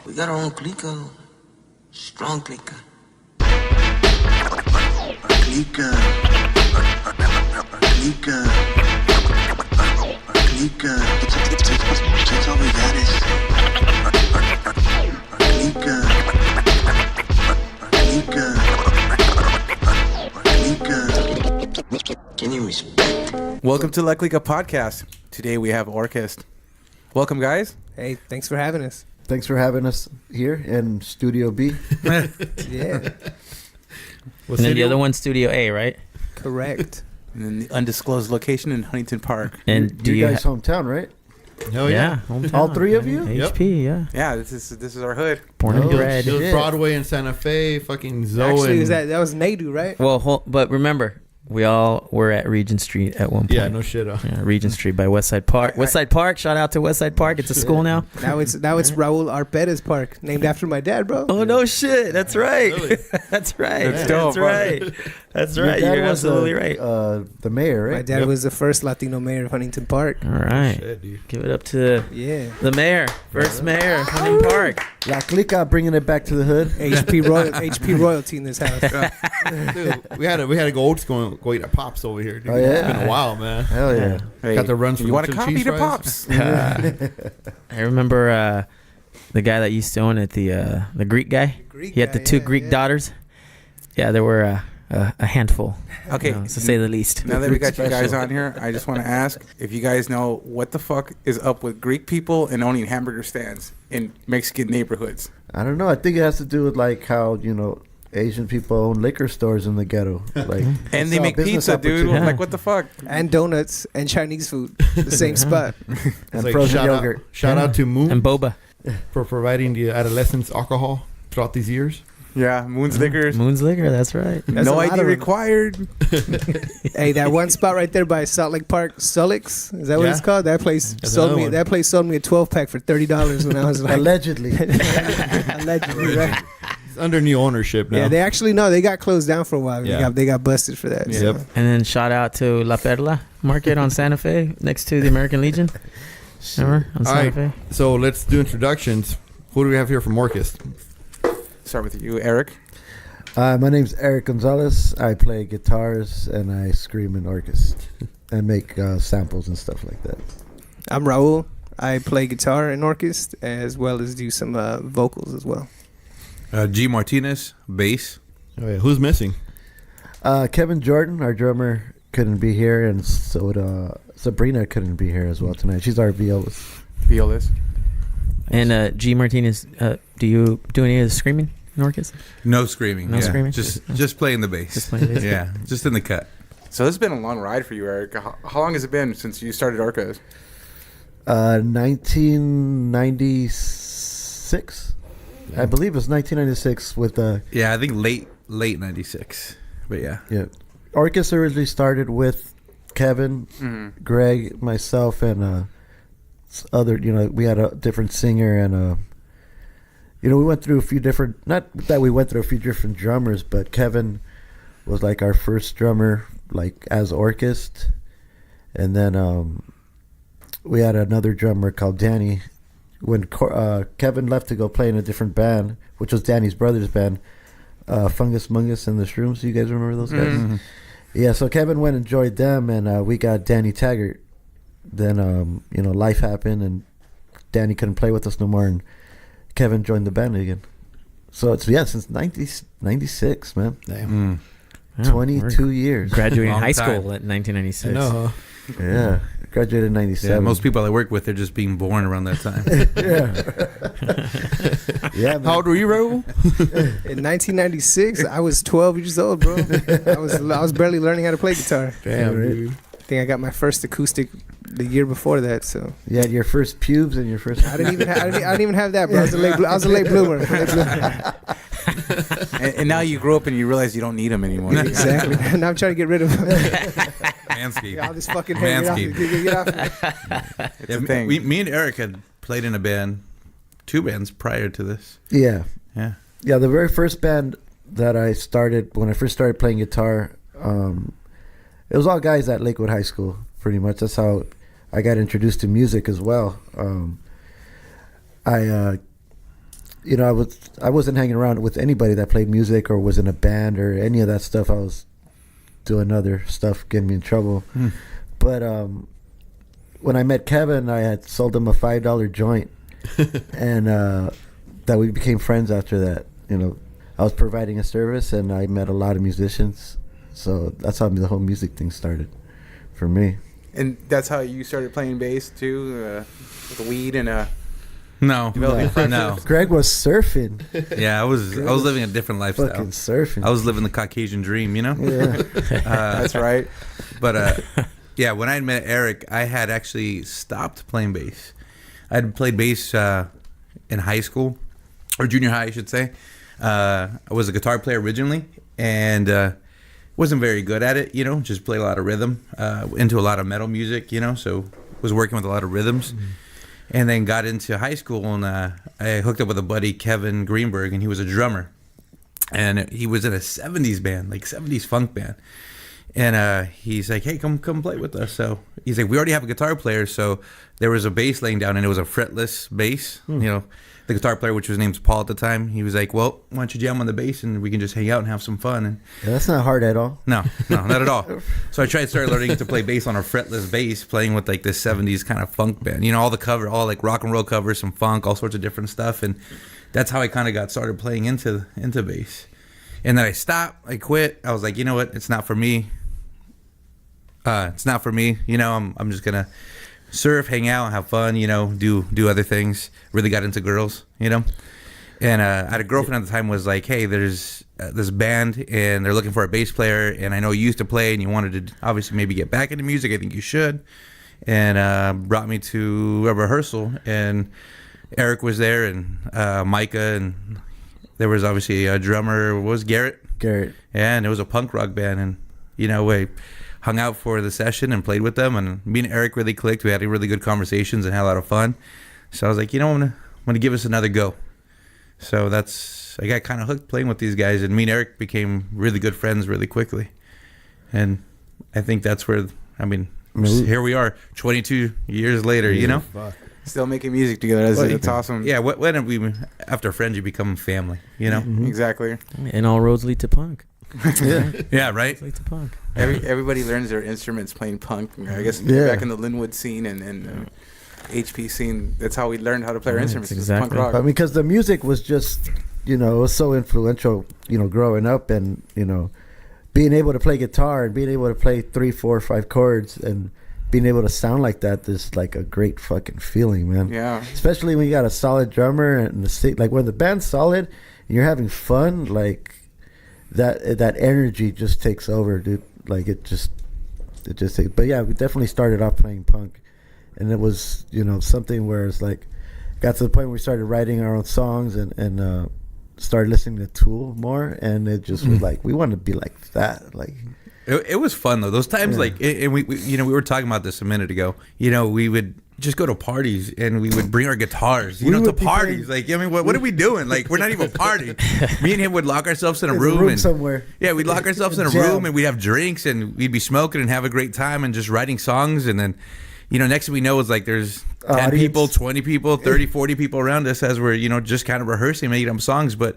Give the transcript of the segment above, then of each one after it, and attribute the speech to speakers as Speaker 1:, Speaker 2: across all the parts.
Speaker 1: We got our own Clika. Strong Clika. Clika. Clika. Clika. That's all we got is Clika. Clika. Clika. Can you respect?
Speaker 2: Welcome to La Clika Podcast. Today we have Orkest. Welcome, guys.
Speaker 3: Hey, thanks for having us.
Speaker 4: Thanks for having us here in Studio B.
Speaker 3: Yeah,
Speaker 5: And then the other one's Studio A, right?
Speaker 3: correct.
Speaker 2: And then the undisclosed location in Huntington Park.
Speaker 5: And do
Speaker 4: you
Speaker 5: you
Speaker 4: guys hometown, right?
Speaker 5: Hell yeah. Hometown.
Speaker 4: All three of you?
Speaker 5: HP, yeah.
Speaker 2: Yeah, this is our hood.
Speaker 5: Born and bred.
Speaker 6: It was
Speaker 4: Shit.
Speaker 6: Broadway in Santa Fe, fucking Zoe.
Speaker 3: Actually,
Speaker 6: and,
Speaker 3: that was Nadu, right?
Speaker 5: Well, but remember, we all were at Regent Street at one point.
Speaker 6: yeah, no shit.
Speaker 5: Yeah, Regent Street by Westside Park. Westside Park, shout out to Westside Park. It's a school now.
Speaker 3: Now it's Raul Perez Park, named after my dad, bro.
Speaker 5: Oh, no shit. That's right.
Speaker 6: Really?
Speaker 5: That's right.
Speaker 2: That's dope,
Speaker 5: That's right. That's
Speaker 4: Your
Speaker 5: right.
Speaker 4: dad
Speaker 5: You're
Speaker 4: was
Speaker 5: absolutely right.
Speaker 4: The mayor, right?
Speaker 3: My dad was the first Latino mayor of Huntington Park.
Speaker 5: All right.
Speaker 6: Shit, dude.
Speaker 5: Give it up to
Speaker 3: Yeah.
Speaker 5: the mayor. First mayor of Huntington Park.
Speaker 4: La Clika bringing it back to the hood.
Speaker 3: HP royalty in this house.
Speaker 6: Dude, we had to go old school and go eat at Pops over here, dude.
Speaker 4: Oh, yeah?
Speaker 6: It's been a while, man.
Speaker 4: Hell yeah.
Speaker 2: Hey,
Speaker 6: Got the runs
Speaker 2: you
Speaker 6: from
Speaker 2: want a
Speaker 6: two
Speaker 2: copy
Speaker 6: cheese
Speaker 2: to
Speaker 6: fries?
Speaker 2: Pops?
Speaker 5: I remember the guy that used to own it, the Greek guy. He had the two Greek daughters. Yeah, there were a handful.
Speaker 2: Okay.
Speaker 5: To say the least.
Speaker 2: Now that we got you guys on here, I just want to ask if you guys know what the fuck is up with Greek people and owning hamburger stands in Mexican neighborhoods.
Speaker 4: I don't know. I think it has to do with like how, Asian people own liquor stores in the ghetto. Like,
Speaker 2: And they
Speaker 4: it's a
Speaker 2: make
Speaker 4: business
Speaker 2: pizza, dude.
Speaker 4: opportunity.
Speaker 2: Like, what the fuck?
Speaker 3: And donuts and Chinese food, the same spot.
Speaker 4: And
Speaker 6: It's like,
Speaker 4: frozen
Speaker 6: shout
Speaker 4: yogurt.
Speaker 6: out to Moon
Speaker 5: And boba.
Speaker 6: for providing the adolescents alcohol throughout these years.
Speaker 2: Yeah, Moon's Liquors.
Speaker 5: Moon's Liquor, that's right.
Speaker 3: That's a
Speaker 2: No
Speaker 3: lot
Speaker 2: ID
Speaker 3: of them.
Speaker 2: required.
Speaker 3: Hey, that one spot right there by Salt Lake Park, Solix, is that what
Speaker 6: Yeah.
Speaker 3: it's called? That place
Speaker 6: That's
Speaker 3: sold
Speaker 6: another
Speaker 3: me.
Speaker 6: one.
Speaker 3: That place sold me a 12-pack for $30 when I was like,
Speaker 4: Allegedly.
Speaker 3: allegedly, right?
Speaker 6: It's under new ownership now.
Speaker 3: Yeah, they actually they got closed down for a while.
Speaker 6: Yeah.
Speaker 3: They got busted for that.
Speaker 6: Yep.
Speaker 3: So.
Speaker 5: And then shout out to La Perla Market on Santa Fe next to the American Legion. Remember? On
Speaker 6: All
Speaker 5: Santa
Speaker 6: right.
Speaker 5: Fe.
Speaker 6: So let's do introductions. Who do we have here from Orkest?
Speaker 2: Start with you, Eric.
Speaker 4: My name's Eric Gonzalez. I play guitars and I scream in Orkest and make samples and stuff like that.
Speaker 3: I'm Raul. I play guitar in Orkest as well as do some vocals as well.
Speaker 7: G. Martinez, bass.
Speaker 6: Oh, yeah. Who's missing?
Speaker 4: Kevin Jordan, our drummer, couldn't be here, and so Sabrina couldn't be here as well tonight. She's our violist.
Speaker 2: Violist.
Speaker 5: And G. Martinez, do you do any of the screaming in Orkest?
Speaker 7: No screaming.
Speaker 5: No
Speaker 7: yeah.
Speaker 5: screaming?
Speaker 7: Just playing the bass.
Speaker 5: Just playing bass?
Speaker 7: Yeah, just in the cut.
Speaker 2: So this has been a long ride for you, Eric. How long has it been since you started Orkest?
Speaker 4: 1996. I believe it's 1996 with
Speaker 7: Yeah, I think late '96. But yeah.
Speaker 4: Orkest originally started with Kevin, Greg, myself, and other. We had a different singer, and we went through a few different. Not that we went through a few different drummers, but Kevin was like our first drummer, like as Orkest, and then we had another drummer called Danny. When Kevin left to go play in a different band, which was Danny's brother's band, Fungus Mungus and the Shrooms. You guys remember those guys?
Speaker 2: Mm-hmm.
Speaker 4: Yeah, so Kevin went and joined them, and we got Danny Taggart. Then, life happened, and Danny couldn't play with us no more, and Kevin joined the band again. So it's, since 96, man.
Speaker 6: Damn.
Speaker 5: Yeah,
Speaker 4: 22 years.
Speaker 5: Graduating
Speaker 7: Long
Speaker 5: high
Speaker 7: time.
Speaker 5: school at 1996.
Speaker 6: I know, huh?
Speaker 4: Yeah, graduated in 97.
Speaker 7: Yeah, most people I work with are just being born around that time.
Speaker 4: Yeah, man.
Speaker 6: How old were you, Raul?
Speaker 3: In 1996, I was 12 years old, bro. I was barely learning how to play guitar.
Speaker 6: Damn,
Speaker 4: right.
Speaker 6: dude.
Speaker 3: I think I got my first acoustic the year before that. So
Speaker 4: You had your first pubes and your first...
Speaker 3: I didn't even have that, bro. I was a late bloomer.
Speaker 2: And now you grow up and you realize you don't need them anymore.
Speaker 3: Exactly. Now I'm trying to get rid of
Speaker 7: Manscaped.
Speaker 3: all this fucking hair. Get off.
Speaker 2: It's a thing.
Speaker 7: Me and Eric had played in a band, 2 bands prior to this.
Speaker 4: Yeah.
Speaker 7: Yeah.
Speaker 4: Yeah, the very first band that I started, when I first started playing guitar, it was all guys at Lakewood High School, pretty much. That's how I got introduced to music as well. I you know, I wasn't hanging around with anybody that played music or was in a band or any of that stuff. I was doing other stuff, getting me in trouble. But when I met Kevin, I had sold him a $5 joint, and that we became friends after that. You know, I was providing a service, and I met a lot of musicians. So that's how the whole music thing started for me.
Speaker 2: And that's how you started playing bass too, with weed and
Speaker 7: No,
Speaker 2: developing friendships?
Speaker 7: no.
Speaker 4: Greg was surfing.
Speaker 7: Yeah, I was living a different lifestyle.
Speaker 4: Fucking surfing.
Speaker 7: I was living the Caucasian dream, you know?
Speaker 4: Yeah.
Speaker 2: That's right.
Speaker 7: But yeah, when I met Eric, I had actually stopped playing bass. I had played bass in high school, or junior high, I should say. I was a guitar player originally, and wasn't very good at it, you know, just played a lot of rhythm, into a lot of metal music, you know, so was working with a lot of rhythms. And then got into high school, and I hooked up with a buddy, Kevin Greenberg, and he was a drummer. And he was in a 70s band, like 70s funk band. And he's like, hey, come play with us. So he's like, we already have a guitar player. So there was a bass laying down, and it was a fretless bass. You know, the guitar player, which was named Paul at the time, he was like, well, why don't you jam on the bass, and we can just hang out and have some fun. And
Speaker 4: Yeah, that's not hard at all.
Speaker 7: no, not at all. So I started learning to play bass on a fretless bass, playing with like this 70s kind of funk band. You know, all like rock and roll covers, some funk, all sorts of different stuff. And that's how I kind of got started playing into bass. And then I stopped, I quit. I was like, you know what? It's not for me. It's not for me. You know, I'm just gonna surf, hang out, have fun. You know, do other things. Really got into girls. You know, and I had a girlfriend at the time. Was like, hey, there's this band, and they're looking for a bass player. And I know you used to play, and you wanted to obviously maybe get back into music. I think you should. And brought me to a rehearsal, and Eric was there, and Micah, and there was obviously a drummer. Was Garrett?
Speaker 4: Garrett.
Speaker 7: Yeah, and it was a punk rock band, and you know, we hung out for the session and played with them, and me and Eric really clicked. We had really good conversations and had a lot of fun. So I was like, you know, I'm gonna give us another go. So I got kind of hooked playing with these guys, and me and Eric became really good friends really quickly. And I think that's where, here we are, 22 years later. You know,
Speaker 2: Still making music together. That's awesome.
Speaker 7: yeah. When we after friends, you become family. You know,
Speaker 2: Exactly.
Speaker 5: And all roads lead to punk.
Speaker 7: yeah, right.
Speaker 5: Lead to punk.
Speaker 2: Everybody learns their instruments playing punk. I guess back in the Linwood scene and HP scene, that's how we learned how to play our instruments.
Speaker 5: exactly.
Speaker 2: Punk rock.
Speaker 4: I mean, because the music was just, you know, it was so influential, you know, growing up, and, you know, being able to play guitar and being able to play 3, 4, 5 chords and being able to sound like that is like a great fucking feeling, man.
Speaker 2: Yeah.
Speaker 4: Especially when you got a solid drummer and like when the band's solid and you're having fun, like that energy just takes over, dude. Like it just takes. But yeah, we definitely started off playing punk, and it was, you know, something where it's like got to the point where we started writing our own songs and started listening to Tool more, and it just was like we wanted to be like that, like.
Speaker 7: It was fun though. Those times, like, and we you know, we were talking about this a minute ago. You know, we would just go to parties and we would bring our guitars, you know, to parties. Like, I mean, what are we doing? Like, we're not even partying. Me and him would lock ourselves in a room and
Speaker 4: somewhere.
Speaker 7: Yeah, we'd lock ourselves in a room and we'd have drinks and we'd be smoking and have a great time and just writing songs. And then, you know, next thing we know, it's like there's 10 people, 20 people, 30, 40 people around us as we're, you know, just kind of rehearsing, making up songs. But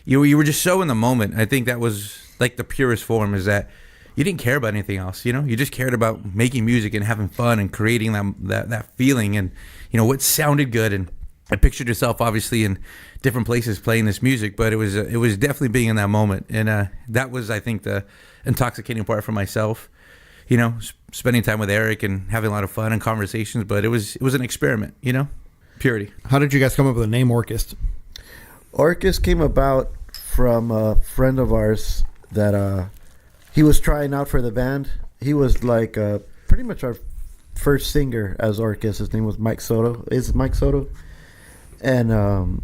Speaker 7: you were just so in the moment. I think that was like the purest form, is that you didn't care about anything else, you know. You just cared about making music and having fun and creating that feeling, and you know what sounded good. And I pictured yourself obviously in different places playing this music, but it was definitely being in that moment, and that was, I think, the intoxicating part for myself. You know, spending time with Eric and having a lot of fun and conversations. But it was an experiment, you know, purity.
Speaker 6: How did you guys come up with the name Orkest?
Speaker 4: Orkest came about from a friend of ours that he was trying out for the band. He was like pretty much our first singer as Orkest. His name was Mike Soto. Is Mike Soto? And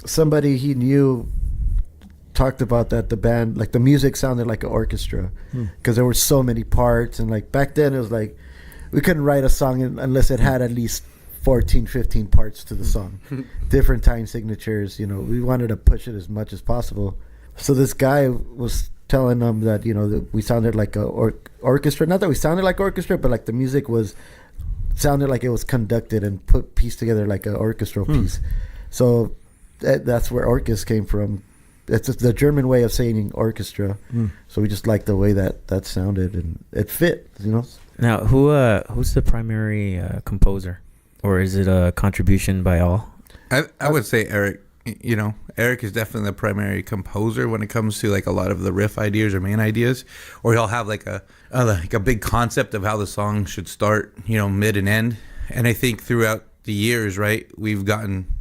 Speaker 4: somebody he knew talked about that the band, like the music sounded like an orchestra because there were so many parts. And like back then it was like we couldn't write a song unless it had at least 14, 15 parts to the song. Different time signatures, you know. We wanted to push it as much as possible. So this guy was telling them that, you know, that we sounded like a orchestra. Not that we sounded like orchestra, but like the music sounded like it was conducted and pieced together like an orchestral piece. So that's where Orkest came from. It's the German way of saying orchestra. So we just liked the way that sounded, and it fit, you know.
Speaker 5: Now, who's the primary composer, or is it a contribution by all?
Speaker 7: I would say Eric. You know, Eric is definitely the primary composer when it comes to like a lot of the riff ideas or main ideas, or he'll have like a big concept of how the song should start, you know, mid and end. And I think throughout the years, right, we've gotten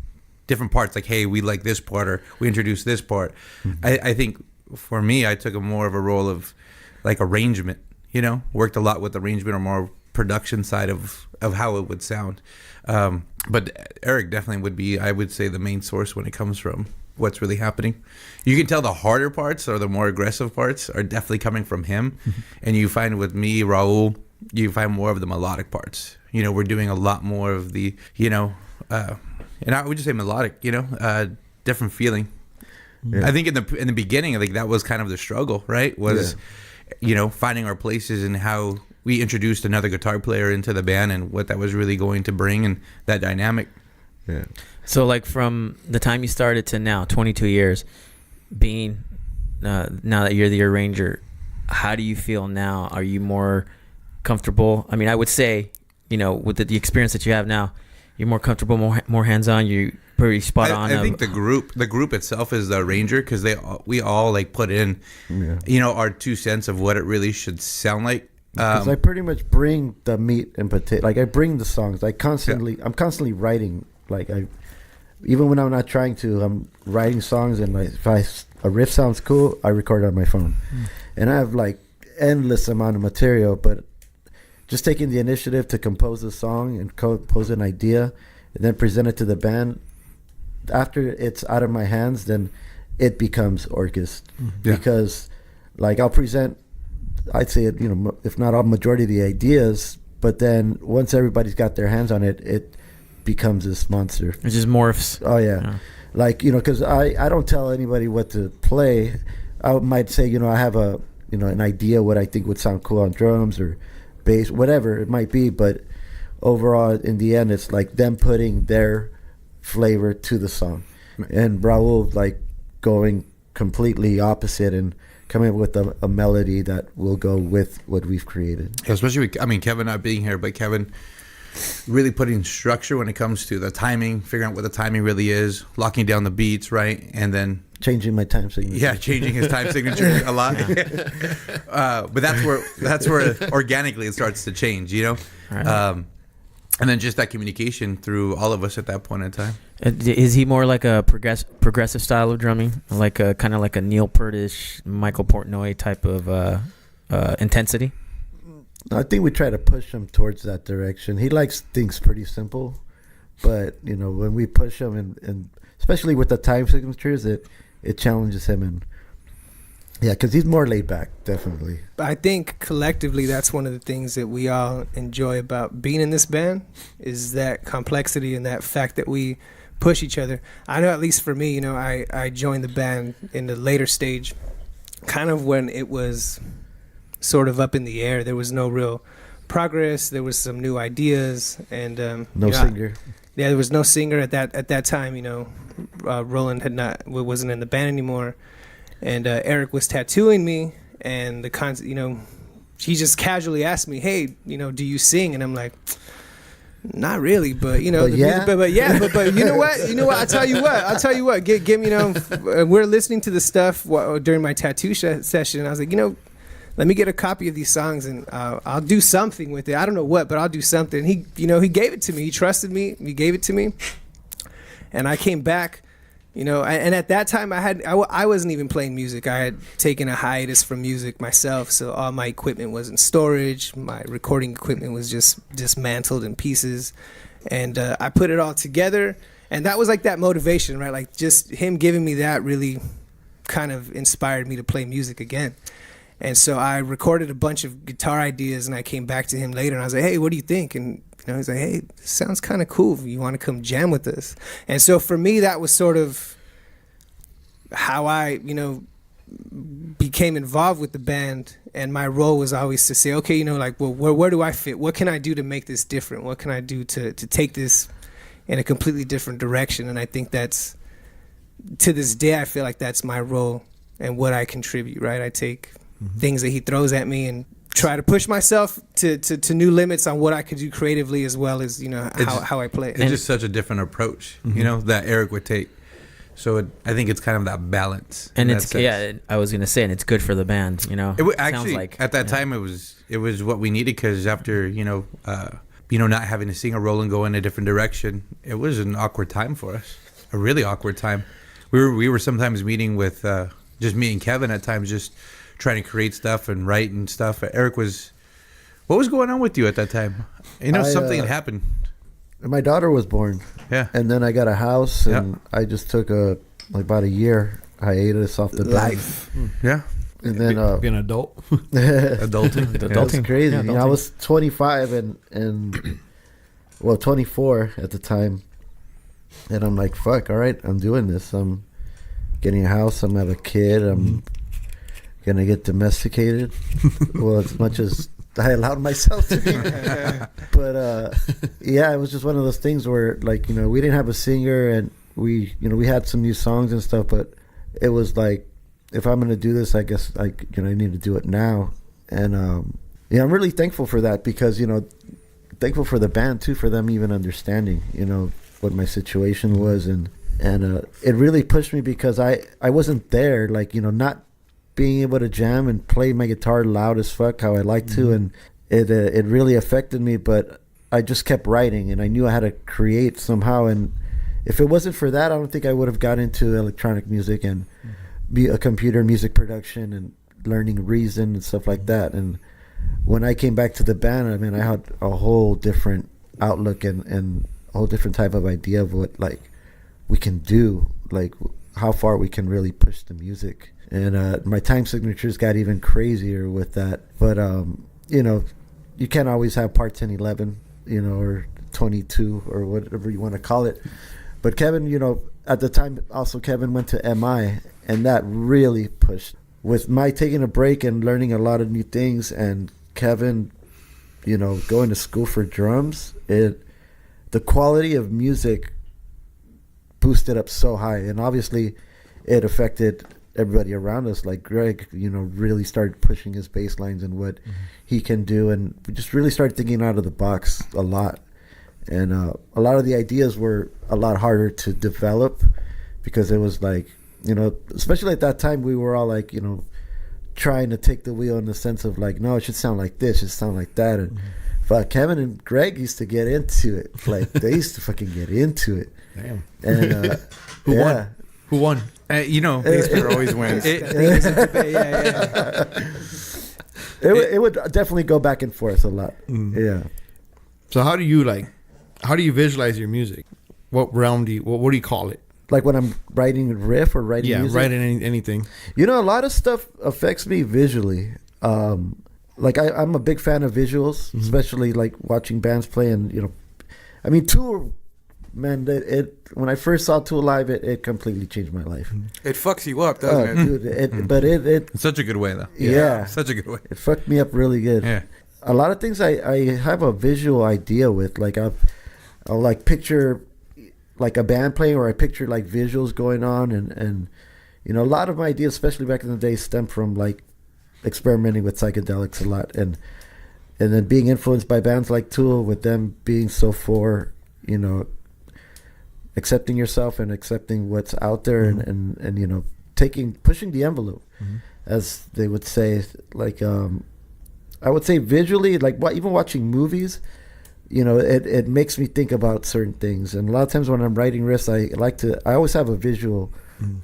Speaker 7: different parts, like, hey, we like this part, or we introduced this part. I think for me, I took more of a role of like arrangement, you know, worked a lot with arrangement or more production side of how it would sound. But Eric definitely would be, I would say, the main source when it comes from what's really happening. You can tell the harder parts or the more aggressive parts are definitely coming from him. And you find with me, Raul, you find more of the melodic parts. You know, we're doing a lot more of the, you know, and I would just say melodic, you know, different feeling. Yeah. I think in the beginning, like that was kind of the struggle, right? Was, you know, finding our places and how we introduced another guitar player into the band and what that was really going to bring and that dynamic.
Speaker 4: Yeah.
Speaker 5: So like from the time you started to now, 22 years, being now that you're the arranger, how do you feel now? Are you more comfortable? I mean, I would say, you know, with the experience that you have now, you're more comfortable, more hands-on. You pretty spot on.
Speaker 7: I think the group itself is the arranger, because we all like put in, you know, our 2 cents of what it really should sound like.
Speaker 4: Because I pretty much bring the meat and potato. Like I bring the songs. I'm constantly writing. Like even when I'm not trying to, I'm writing songs. And like if a riff sounds cool, I record it on my phone. And I have like endless amount of material. But just taking the initiative to compose a song and compose an idea, and then present it to the band. After it's out of my hands, then it becomes Orkest. Because like I'll present, I'd say, you know, if not all, majority of the ideas, but then once everybody's got their hands on it, it becomes this monster.
Speaker 5: It just morphs.
Speaker 4: Oh yeah. Like, you know, because I don't tell anybody what to play. I might say, you know, I have an idea what I think would sound cool on drums or bass, whatever it might be, but overall in the end it's like them putting their flavor to the song, and Raul like going completely opposite and coming up with a melody that will go with what we've created.
Speaker 7: Especially with, I mean, Kevin not being here, but Kevin really putting structure when it comes to the timing, figuring out what the timing really is, locking down the beats, right? And then
Speaker 4: changing my time signature.
Speaker 7: Yeah, changing his time signature a lot. But that's where organically it starts to change, you know? Right. And then just that communication through all of us at that point in time.
Speaker 5: Is he more like a progressive style of drumming, like a kind of like a Neil Peart-ish, Michael Portnoy type of intensity?
Speaker 4: I think we try to push him towards that direction. He likes things pretty simple, but you know, when we push him, and especially with the time signatures, it challenges him, and yeah, because he's more laid back, definitely.
Speaker 3: I think collectively that's one of the things that we all enjoy about being in this band, is that complexity and that fact that we push each other. I know, at least for me, you know, I joined the band in the later stage, kind of when it was sort of up in the air. There was no real progress. There was some new ideas, and
Speaker 4: no singer.
Speaker 3: There was no singer at that time. You know, Roland wasn't in the band anymore. And Eric was tattooing me, and you know, he just casually asked me, "Hey, you know, do you sing?" And I'm like, "Not really, but you know, but you know what? I'll tell you what. Give me, you know, we're listening to the stuff during my tattoo session. And I was like, you know, let me get a copy of these songs, and I'll do something with it. I don't know what, but I'll do something." He gave it to me. He trusted me. He gave it to me, and I came back. You know, and at that time I wasn't even playing music. I had taken a hiatus from music myself, so all my equipment was in storage. My recording equipment was just dismantled in pieces, and I put it all together, and that was like that motivation, right? Like just him giving me that really kind of inspired me to play music again. And so I recorded a bunch of guitar ideas, and I came back to him later, and I was like, "Hey, what do you think?" And you know, he's like, "Hey, this sounds kind of cool. You want to come jam with us?" And so for me, that was sort of how I, you know, became involved with the band. And my role was always to say, okay, you know, like, well, where do I fit? What can I do to make this different? What can I do to take this in a completely different direction? And I think that's to this day, I feel like that's my role and what I contribute, right? I take things that he throws at me and try to push myself to new limits on what I could do creatively, as well as, you know, how I play.
Speaker 7: It's just such a different approach, you know, that Eric would take. So I think it's kind of that balance.
Speaker 5: And it's I was gonna say, and it's good for the band, you know.
Speaker 7: Actually, at that time, it was what we needed, because after not having to sing a role and go in a different direction, it was an awkward time for us, a really awkward time. We were sometimes meeting with just me and Kevin at times, just trying to create stuff and write and stuff. What was going on with you at that time? You know, something had happened.
Speaker 4: My daughter was born.
Speaker 7: Yeah.
Speaker 4: And then I got a house, and I just took about a year hiatus off the
Speaker 3: Life.
Speaker 7: Yeah.
Speaker 4: And then
Speaker 6: being an adult.
Speaker 7: Adulting.
Speaker 4: It was crazy.
Speaker 5: Yeah,
Speaker 4: you know, I was 25 and 24 at the time. And I'm like, fuck, all right, I'm doing this. I'm getting a house. I'm going to have a kid. I'm going to get domesticated. Well, as much as I allowed myself to be. But, yeah, it was just one of those things where, like, you know, we didn't have a singer, and we had some new songs and stuff, but it was like, if I'm going to do this, I guess, like, you know, I need to do it now. And, yeah, I'm really thankful for that, because, you know, thankful for the band, too, for them even understanding, you know, what my situation was. And it really pushed me, because I wasn't there, like, you know, not being able to jam and play my guitar loud as fuck how I like to. And it really affected me, but I just kept writing, and I knew I had to create somehow. And if it wasn't for that, I don't think I would have got into electronic music and be a computer music production and learning Reason and stuff like that. And when I came back to the band, I mean, I had a whole different outlook and a whole different type of idea of what, like, we can do, like how far we can really push the music. And my time signatures got even crazier with that. But you know, you can't always have part 1011, you know, or 22 or whatever you want to call it. But Kevin, you know, at the time also Kevin went to MI, and that really pushed. With my taking a break and learning a lot of new things, and Kevin, you know, going to school for drums, the quality of music boosted up so high. And obviously it affected everybody around us. Like Greg, you know, really started pushing his bass lines and what he can do, and we just really started thinking out of the box a lot. And a lot of the ideas were a lot harder to develop, because it was like, you know, especially at that time, we were all like, you know, trying to take the wheel in the sense of like, no, it should sound like this, it should sound like that. And fuck, Kevin and Greg used to get into it. Like, they used to fucking get into it.
Speaker 6: Damn.
Speaker 4: And
Speaker 6: Who won?
Speaker 7: You know,
Speaker 2: Peter always wins.
Speaker 4: It would definitely go back and forth a lot. Yeah.
Speaker 6: So how do you visualize your music? What realm what do you call it?
Speaker 4: Like when I'm writing a riff or writing music?
Speaker 6: Writing anything.
Speaker 4: You know, a lot of stuff affects me visually. Like I'm a big fan of visuals, especially like watching bands play. And, you know, I mean, Tool, man, when I first saw Tool live, it completely changed my life.
Speaker 2: It fucks you up, doesn't it?
Speaker 4: Dude, but it
Speaker 7: in such a good way, though.
Speaker 4: Yeah.
Speaker 7: Such a good way.
Speaker 4: It fucked me up really good.
Speaker 7: Yeah.
Speaker 4: A lot of things I have a visual idea with. Like I'll like picture like a band playing, or I picture like visuals going on, and you know, a lot of my ideas, especially back in the day, stem from like experimenting with psychedelics a lot, and then being influenced by bands like Tool, with them being so for, you know, accepting yourself and accepting what's out there, and you know, pushing the envelope, as they would say. Like I would say visually, like even watching movies, you know, it makes me think about certain things. And a lot of times when I'm writing riffs, I always have a visual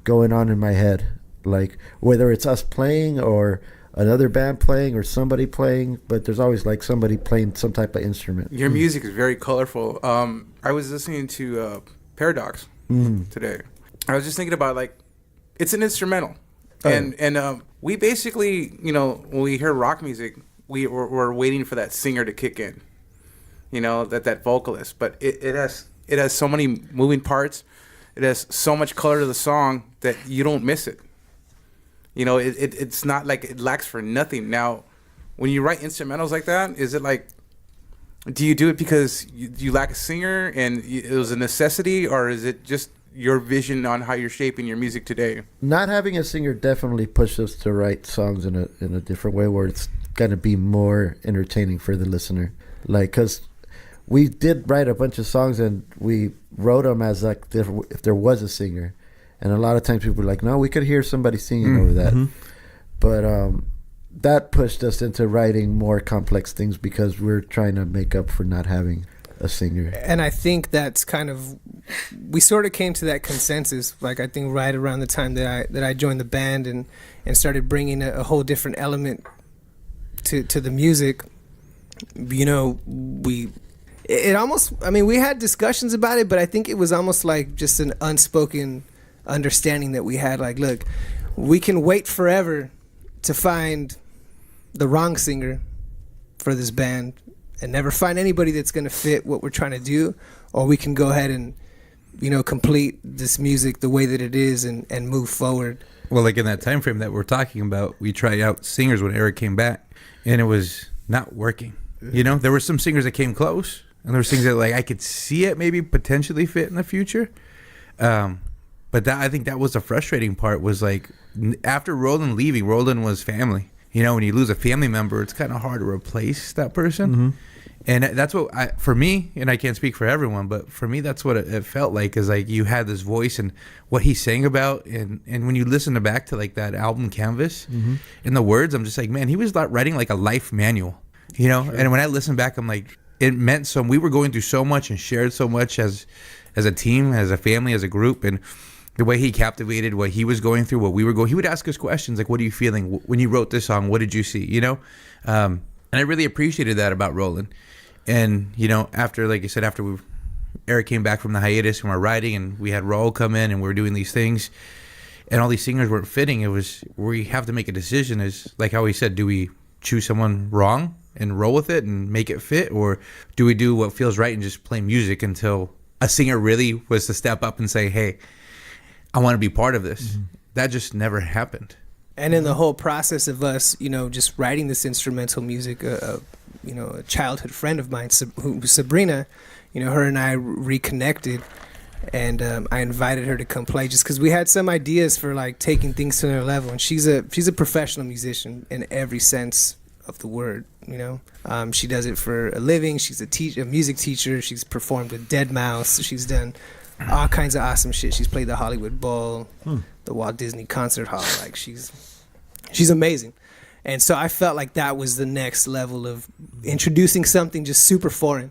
Speaker 4: going on in my head, like whether it's us playing or another band playing or somebody playing, but there's always like somebody playing some type of instrument.
Speaker 2: Your music is very colorful. I was listening to Paradox today. I was just thinking about, like, it's an instrumental. And we basically, you know, when we hear rock music, we're waiting for that singer to kick in. You know, that vocalist, but it has so many moving parts. It has so much color to the song that you don't miss it. You know, it's not like it lacks for nothing. Now, when you write instrumentals like that, is it like, do you do it because you lack a singer and it was a necessity, or is it just your vision on how you're shaping your music today?
Speaker 4: Not having a singer definitely pushed us to write songs in a different way where it's gonna be more entertaining for the listener. Like, cause we did write a bunch of songs and we wrote them as like if there was a singer, and a lot of times people were like, no, we could hear somebody singing over that. But that pushed us into writing more complex things because we're trying to make up for not having a singer.
Speaker 3: And I think that's kind of, we sort of came to that consensus. Like, I think right around the time that I joined the band and started bringing a whole different element to the music. You know, it almost, I mean, we had discussions about it, but I think it was almost like just an unspoken understanding that we had. Like, look, we can wait forever to find the wrong singer for this band and never find anybody that's going to fit what we're trying to do, or we can go ahead and, you know, complete this music the way that it is and move forward.
Speaker 7: Well, like in that time frame that we're talking about, we tried out singers when Eric came back, and it was not working. You know, there were some singers that came close, and there were singers that, like, I could see it maybe potentially fit in the future. But that, I think that was the frustrating part, was like, after Roland leaving, Roland was family. You know, when you lose a family member, it's kind of hard to replace that person. And that's what, for me, and I can't speak for everyone, but for me, that's what it felt like, is like you had this voice and what he sang about. And when you listen back to like that album Canvas and the words, I'm just like, man, he was writing like a life manual, you know? Sure. And when I listen back, I'm like, it meant so, we were going through so much and shared so much as a team, as a family, as a group. And the way he captivated what he was going through, what we were going, he would ask us questions like, what are you feeling when you wrote this song? What did you see? You know? And I really appreciated that about Roland. And, you know, after, like I said, after Eric came back from the hiatus and we're writing, and we had Raul come in and we were doing these things, and all these singers weren't fitting, it was, we have to make a decision, is like how he said, do we choose someone wrong and roll with it and make it fit, or do we do what feels right and just play music until a singer really was to step up and say, hey, I want to be part of this? That just never happened.
Speaker 3: And in the whole process of us, you know, just writing this instrumental music, you know, a childhood friend of mine, Sabrina, you know, her and I reconnected, and I invited her to come play just because we had some ideas for like taking things to another level. And she's a professional musician in every sense of the word. You know, she does it for a living. She's a music teacher. She's performed with Deadmau5. She's done all kinds of awesome shit. She's played the Hollywood Bowl, the Walt Disney Concert Hall. Like, she's amazing. And so I felt like that was the next level of introducing something just super foreign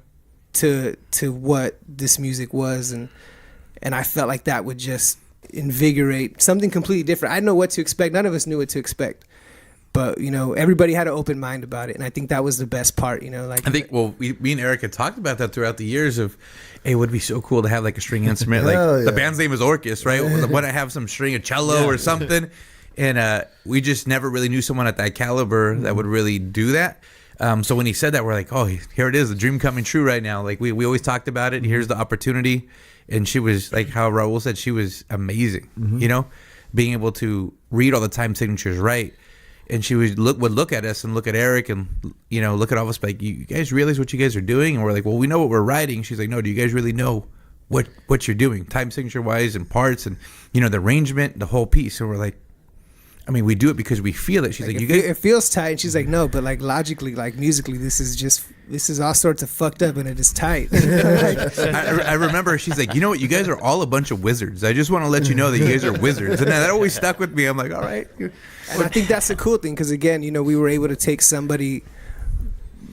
Speaker 3: to what this music was, and I felt like that would just invigorate something completely different. I didn't know what to expect. None of us knew what to expect. But, you know, everybody had an open mind about it, and I think that was the best part, you know. Like, I think,
Speaker 7: well, me and Eric had talked about that throughout the years of, hey, it would be so cool to have like a string instrument. Like, the band's name is Orkest, right? Would I have some string, a cello or something? And we just never really knew someone at that caliber that would really do that. So when he said that, we're like, oh, here it is, the dream coming true right now. Like, we always talked about it. Here's the opportunity. And she was, like how Raul said, she was amazing, you know, being able to read all the time signatures right. And she would look at us and look at Eric and, you know, look at all of us like, you guys realize what you guys are doing? And we're like, well, we know what we're writing. She's like, no, do you guys really know what you're doing, time signature wise and parts and, you know, the arrangement, the whole piece? And we're like, I mean, we do it because we feel it. She's like, you guys,
Speaker 3: it feels tight. And she's like, no, but like logically, like musically, this is all sorts of fucked up and it is tight.
Speaker 7: Like, I remember she's like, you know what, you guys are all a bunch of wizards. I just want to let you know that you guys are wizards. And that always stuck with me. I'm like, all right.
Speaker 3: And I think that's the cool thing, because again, you know, we were able to take somebody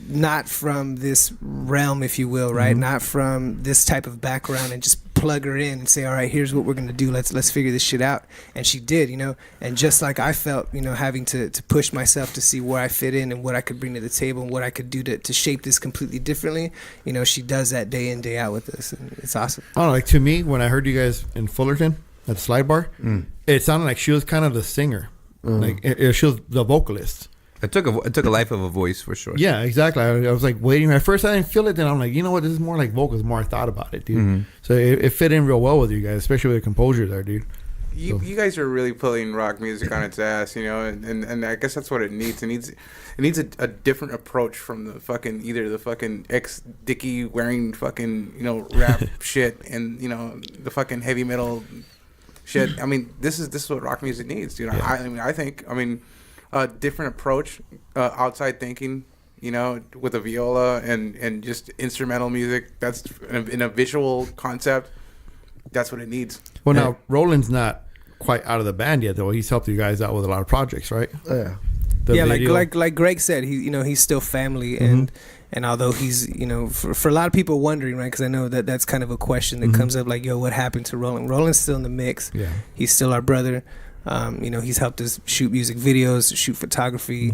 Speaker 3: not from this realm, if you will, right? Not from this type of background, and just plug her in and say, all right, here's what we're gonna do. Let's figure this shit out. And she did, you know. And just like I felt, you know, having to push myself to see where I fit in and what I could bring to the table and what I could do to shape this completely differently, you know, she does that day in, day out with us, and it's awesome.
Speaker 6: I don't know, like, to me, when I heard you guys in Fullerton at the Slide Bar, it sounded like she was kind of the singer. Like, she was the vocalist.
Speaker 7: It took a life of a voice for sure.
Speaker 6: Yeah, exactly. I was like waiting. At first, I didn't feel it. Then I'm like, you know what? This is more like vocals. The more I thought about it, dude. So it fit in real well with you guys, especially with the composure there, dude.
Speaker 2: You guys are really putting rock music on its ass, you know, and I guess that's what it needs. It needs a different approach from the fucking either the fucking ex Dickie wearing fucking, you know, rap shit and, you know, the fucking heavy metal shit. I mean, this is what rock music needs, you know.
Speaker 6: Yeah.
Speaker 2: I think a different approach, outside thinking, you know, with a viola and just instrumental music. That's in a visual concept. That's what it needs.
Speaker 6: Well, now Roland's not quite out of the band yet, though. He's helped you guys out with a lot of projects, right?
Speaker 4: Yeah.
Speaker 6: The video.
Speaker 3: like Greg said, he's still family, and although he's, you know, for a lot of people wondering, right, because I know that's kind of a question that comes up, like, yo, what happened to Roland? Roland's still in the mix.
Speaker 6: Yeah.
Speaker 3: He's still our brother. You know, he's helped us shoot music videos, shoot photography.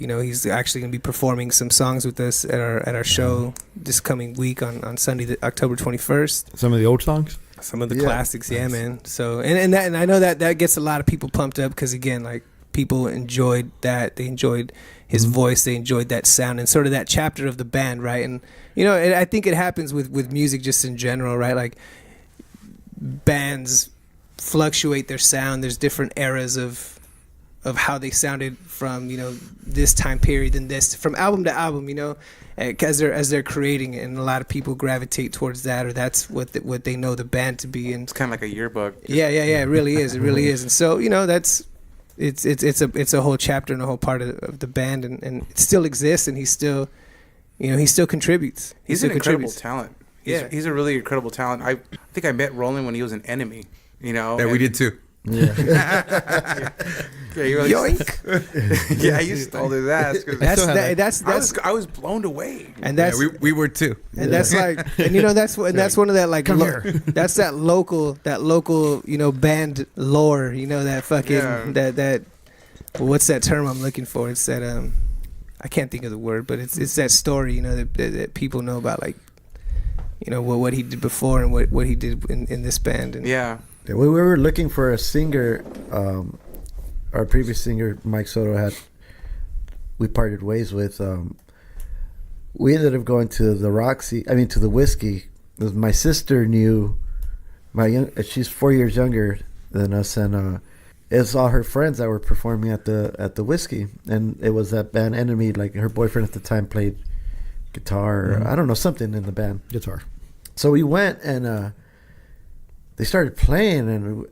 Speaker 3: You know, he's actually going to be performing some songs with us at our show this coming week on Sunday, October 21st.
Speaker 6: Some of the old songs.
Speaker 3: Some of the classics, yeah, man. So and I know that gets a lot of people pumped up because, again, like, people enjoyed that. They enjoyed his voice. They enjoyed that sound and sort of that chapter of the band, right? And, you know, I think it happens with music just in general, right? Like, bands fluctuate their sound. There's different eras of how they sounded from, you know, this time period and this, from album to album, you know, as they're creating it, and a lot of people gravitate towards that, or that's what they know the band to be. And
Speaker 2: It's kind of like a yearbook.
Speaker 3: yeah, it really is. It really is. And so, you know, it's a whole chapter and a whole part of the band, and it still exists, and he still contributes.
Speaker 2: He's
Speaker 3: still
Speaker 2: an incredible
Speaker 3: contributes.
Speaker 2: talent.
Speaker 3: Yeah.
Speaker 2: He's a really incredible talent. I think I met Roland when he was an Enemy, you know.
Speaker 7: Yeah, we did too.
Speaker 4: Yeah.
Speaker 2: Yeah, he was,
Speaker 3: Yoink.
Speaker 2: yeah, you stole his ass. 'Cause I was blown away.
Speaker 3: And that's
Speaker 7: Yeah, we were too.
Speaker 3: and that's like, and you know, that's one of that, like, that's that local, you know, band lore, you know, that fucking that what's that term I'm looking for? It's that I can't think of the word, but it's that story, you know, that people know about, like, you know, what he did before and what he did in this band. And
Speaker 2: Yeah.
Speaker 4: Yeah, we were looking for a singer. Our previous singer, Mike Soto, we parted ways with. We ended up going to the to the Whiskey. My sister knew she's 4 years younger than us, and it's all her friends that were performing at the Whiskey, and it was that band Enemy. Like, her boyfriend at the time played guitar, or I don't know, something in the band.
Speaker 6: Guitar.
Speaker 4: So we went, and they started playing, and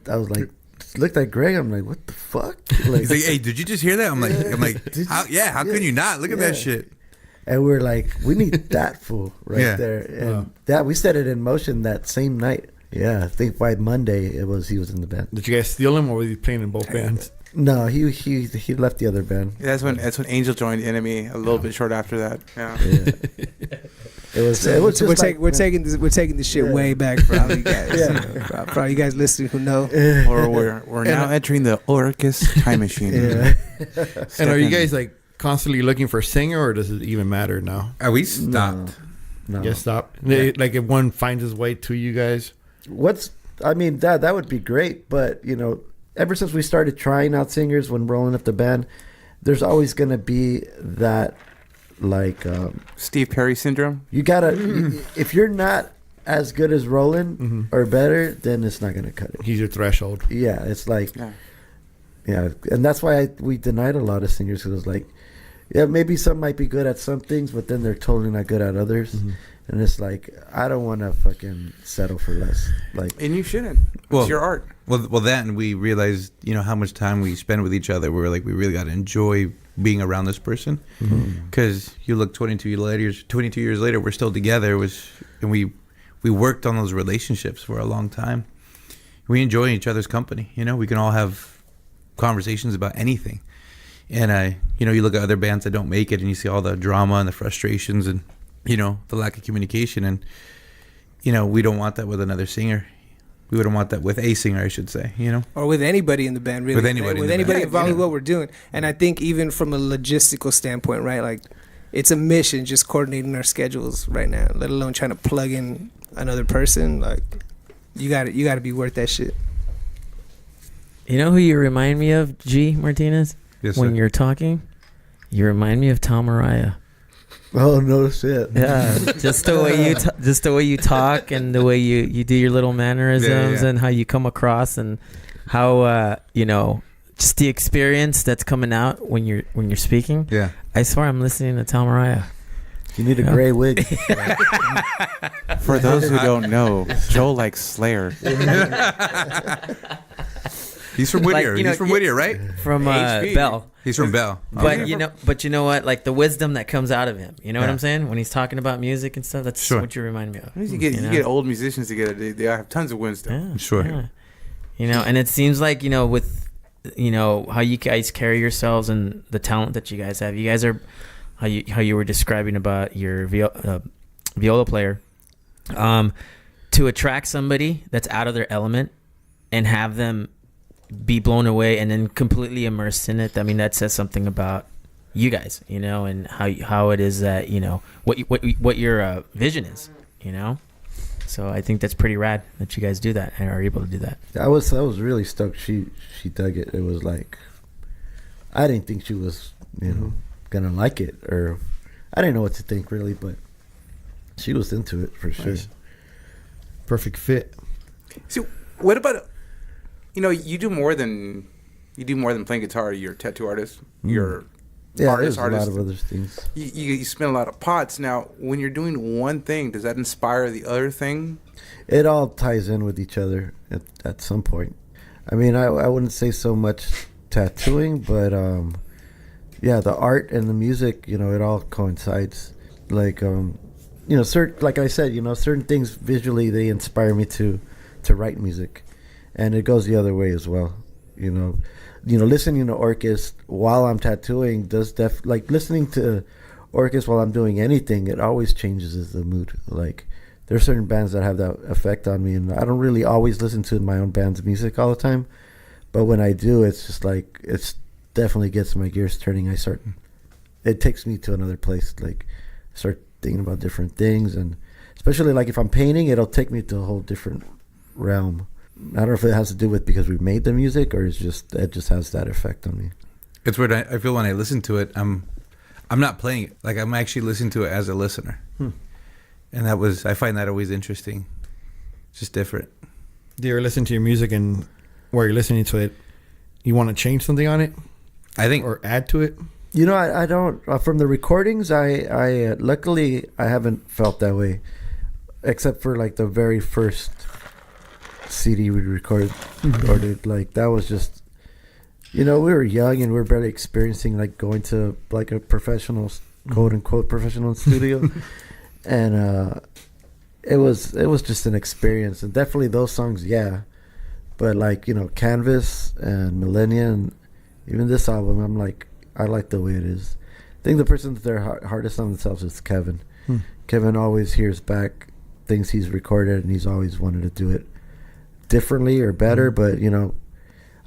Speaker 4: I was like, looked at Greg. I'm like, what the fuck? Like,
Speaker 7: He's like, hey, did you just hear that? I'm like, how can you not? Look at that shit.
Speaker 4: And we're like, we need that fool right
Speaker 7: Yeah.
Speaker 4: there. And that we set it in motion that same night. Yeah, I think by Monday he was in the band.
Speaker 6: Did you guys steal him, or was he playing in both bands?
Speaker 4: No, he left the other band.
Speaker 2: That's when Angel joined Enemy a little bit short after that. Yeah.
Speaker 4: It was just
Speaker 3: we're taking this shit way back for all you guys. You know, for all you guys listening who know.
Speaker 2: Or we're now entering the Orkest time machine.
Speaker 4: Yeah.
Speaker 6: And are you guys, like, constantly looking for a singer, or does it even matter now?
Speaker 7: We stopped.
Speaker 4: No.
Speaker 6: You guys stopped? Like, if one finds his way to you guys?
Speaker 4: That would be great, but, you know, ever since we started trying out singers when rolling up the band, there's always going to be that, like,
Speaker 2: Steve Perry syndrome.
Speaker 4: you gotta if you're not as good as Roland or better, then it's not gonna cut it.
Speaker 6: He's your threshold.
Speaker 4: Yeah, it's like, yeah, and that's why we denied a lot of singers, because it was like, yeah, maybe some might be good at some things, but then they're totally not good at others. And it's like, I don't want to fucking settle for less. Like,
Speaker 2: And you shouldn't. It's your art.
Speaker 7: Well, that, and we realized, you know, how much time we spend with each other. We were like, we really got to enjoy being around this person, because you look 22 years later, we're still together. And we worked on those relationships for a long time. We enjoy each other's company. You know, we can all have conversations about anything. And you know, you look at other bands that don't make it, and you see all the drama and the frustrations, and, you know, the lack of communication. And, you know, we don't want that with another singer. We wouldn't want that with a singer, I should say, you know?
Speaker 3: Or with anybody in the band, really.
Speaker 7: With anybody
Speaker 3: involved with what we're doing. And I think even from a logistical standpoint, right, like, it's a mission just coordinating our schedules right now, let alone trying to plug in another person. Like, you got to be worth that shit.
Speaker 5: You know who you remind me of, G. Martinez?
Speaker 7: Yes,
Speaker 5: when
Speaker 7: sir.
Speaker 5: you're talking, you remind me of Tom Araya.
Speaker 4: Oh no shit.
Speaker 5: Yeah, just the way you talk and the way you do your little mannerisms and how you come across and how just the experience that's coming out when you're speaking.
Speaker 7: Yeah.
Speaker 5: I swear I'm listening to Tal Mariah.
Speaker 4: You need a gray wig.
Speaker 2: For those who don't know, Joel likes Slayer.
Speaker 7: He's from Whittier.
Speaker 5: Like,
Speaker 7: He's from Whittier, right?
Speaker 5: From
Speaker 2: HB.
Speaker 5: Bell.
Speaker 7: He's from Bell.
Speaker 5: But you know what? Like the wisdom that comes out of him. You know what I'm saying? When he's talking about music and stuff, that's what you remind me of.
Speaker 2: You get old musicians together. They have tons of wisdom.
Speaker 5: Yeah,
Speaker 7: Sure.
Speaker 5: Yeah. And it seems like with how you guys carry yourselves and the talent that you guys have. You guys are how you were describing about your viola player. To attract somebody that's out of their element and have them be blown away and then completely immersed in it. I mean, that says something about you guys, and how it is that what your vision is, So I think that's pretty rad that you guys do that and are able to do that.
Speaker 4: I was really stoked. She dug it. It was like I didn't think she was gonna like it, or I didn't know what to think really, but she was into it for sure.
Speaker 6: Perfect fit.
Speaker 2: So what about you do more than playing guitar. You're a tattoo artist. You're
Speaker 4: there's
Speaker 2: artist.
Speaker 4: a lot of other things.
Speaker 2: You spin a lot of pots. Now, when you're doing one thing, does that inspire the other thing?
Speaker 4: It all ties in with each other at some point. I mean, I wouldn't say so much tattooing, but the art and the music, it all coincides. Like like I said, certain things visually they inspire me to write music, and it goes the other way as well. Listening to Orkest while I'm tattooing does like listening to Orkest while I'm doing anything. It always changes the mood. Like there are certain bands that have that effect on me, and I don't really always listen to my own band's music all the time, but when I do, it's just like it's definitely gets my gears turning. It takes me to another place. Like I start thinking about different things, and especially like if I'm painting, it'll take me to a whole different realm. I don't know if it has to do with because we made the music, or it just has that effect on me.
Speaker 7: It's weird. I feel when I listen to it, I'm not playing it. Like I'm actually listening to it as a listener, and I find that always interesting. It's just different.
Speaker 6: Do you ever listen to your music and while you're listening to it, you want to change something on it?
Speaker 7: I think,
Speaker 6: or add to it.
Speaker 4: I don't. From the recordings, I luckily I haven't felt that way, except for like the very first CD we recorded. Like that was just, we were young and we were barely experiencing like going to like a professional, quote unquote professional studio, and it was just an experience. And definitely those songs, but like Canvas and Millennia and even this album, I'm like, I like the way it is. I think the person that they're hardest on themselves is Kevin. Kevin always hears back things he's recorded, and he's always wanted to do it differently or better. But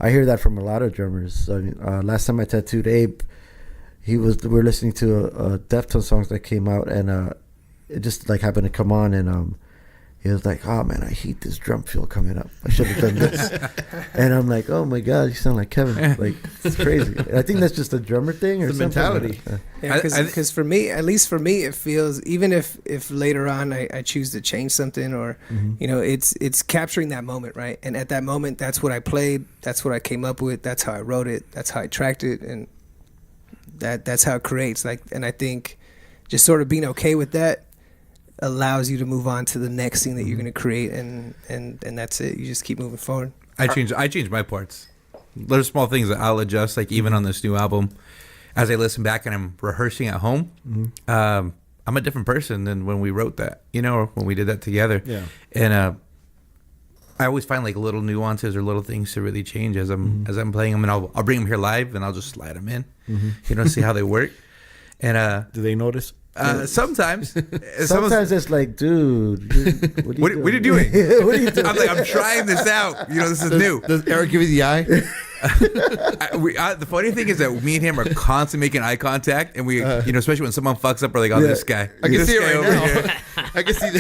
Speaker 4: I hear that from a lot of drummers. I mean, last time I tattooed Abe, we're listening to a Deftones songs that came out, and it just like happened to come on, and he was like, "Oh man, I hate this drum fill coming up. I should have done this." And I'm like, "Oh my god, you sound like Kevin." Like it's crazy. I think that's just a drummer thing or
Speaker 6: the
Speaker 4: something.
Speaker 6: mentality.
Speaker 3: Because for me, at least for me, it feels, even if later on I choose to change something, or it's capturing that moment, right? And at that moment, that's what I played, that's what I came up with, that's how I wrote it, that's how I tracked it, and that's how it creates. Like, and I think just sort of being okay with that allows you to move on to the next thing that you're going to create, and that's it. You just keep moving forward.
Speaker 7: I change my parts. There's small things that I'll adjust, like even on this new album, as I listen back and I'm rehearsing at home, I'm a different person than when we wrote that, or when we did that together.
Speaker 6: Yeah.
Speaker 7: And I always find like little nuances or little things to really change as I'm playing them, and I'll bring them here live and I'll just slide them in, see how they work. And
Speaker 6: do they notice?
Speaker 7: Sometimes.
Speaker 4: Sometimes it's like, dude,
Speaker 7: what are you doing?
Speaker 4: What are you doing?
Speaker 7: I'm like, I'm trying this out. This is new.
Speaker 6: Does Eric give you the eye?
Speaker 7: The funny thing is that me and him are constantly making eye contact, and we, especially when someone fucks up, we're like, "Oh, this guy."
Speaker 6: I can see it right
Speaker 7: over
Speaker 6: now. I can see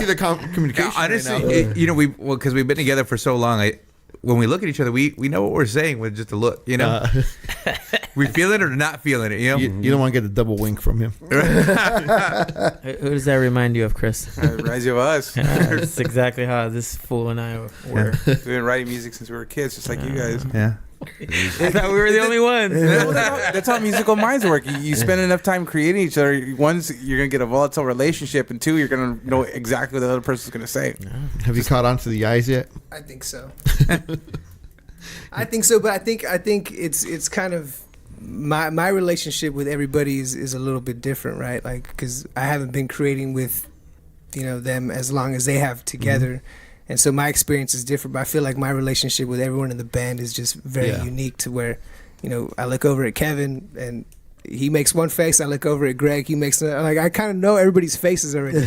Speaker 6: the communication.
Speaker 7: Honestly,
Speaker 6: right now.
Speaker 7: because we've been together for so long, when we look at each other, we know what we're saying with just a look. You know, we feel it or not feeling it. You know,
Speaker 6: You don't want to get a double wink from him.
Speaker 5: Who does that remind you of, Chris?
Speaker 2: Reminds you of us.
Speaker 5: That's exactly how this fool and I were.
Speaker 2: We've been writing music since we were kids, just like you guys.
Speaker 7: yeah.
Speaker 5: I thought we were the only ones.
Speaker 2: That's how musical minds work. You spend enough time creating each other. Once you're gonna get a volatile relationship, and two, you're gonna know exactly what the other person's gonna say.
Speaker 6: Have you caught on to the eyes yet?
Speaker 3: I think so. I think so, but I think it's kind of my relationship with everybody is a little bit different, right? Like, because I haven't been creating with them as long as they have together. And so my experience is different, but I feel like my relationship with everyone in the band is just very unique to where, I look over at Kevin and he makes one face. I look over at Greg. He makes like I kind of know everybody's faces already.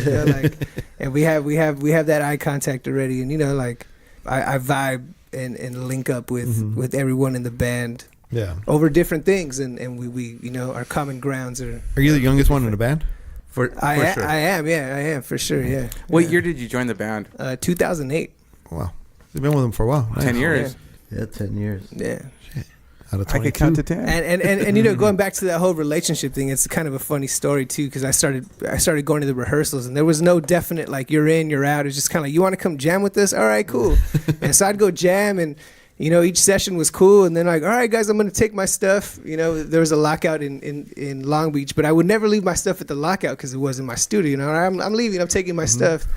Speaker 3: And we have that eye contact already. And like I vibe and link up with everyone in the band.
Speaker 6: Yeah.
Speaker 3: Over different things, and we our common grounds are.
Speaker 6: Are you the youngest one in the band?
Speaker 2: For sure.
Speaker 3: I am for sure. Yeah.
Speaker 2: What year did you join the band?
Speaker 3: 2008.
Speaker 6: Wow. You've been with them for a while. Nice.
Speaker 2: 10 years.
Speaker 4: Yeah, 10 years.
Speaker 3: Yeah.
Speaker 6: Out of
Speaker 2: I
Speaker 6: 22.
Speaker 2: could count to 10.
Speaker 3: And going back to that whole relationship thing, it's kind of a funny story too, because I started going to the rehearsals and there was no definite like you're in, you're out. It's just kind of like, you want to come jam with us? All right, cool. And so I'd go jam, and each session was cool, and then like, all right, guys, I'm gonna take my stuff. There was a lockout in Long Beach, but I would never leave my stuff at the lockout because it wasn't my studio. I'm leaving. I'm taking my stuff.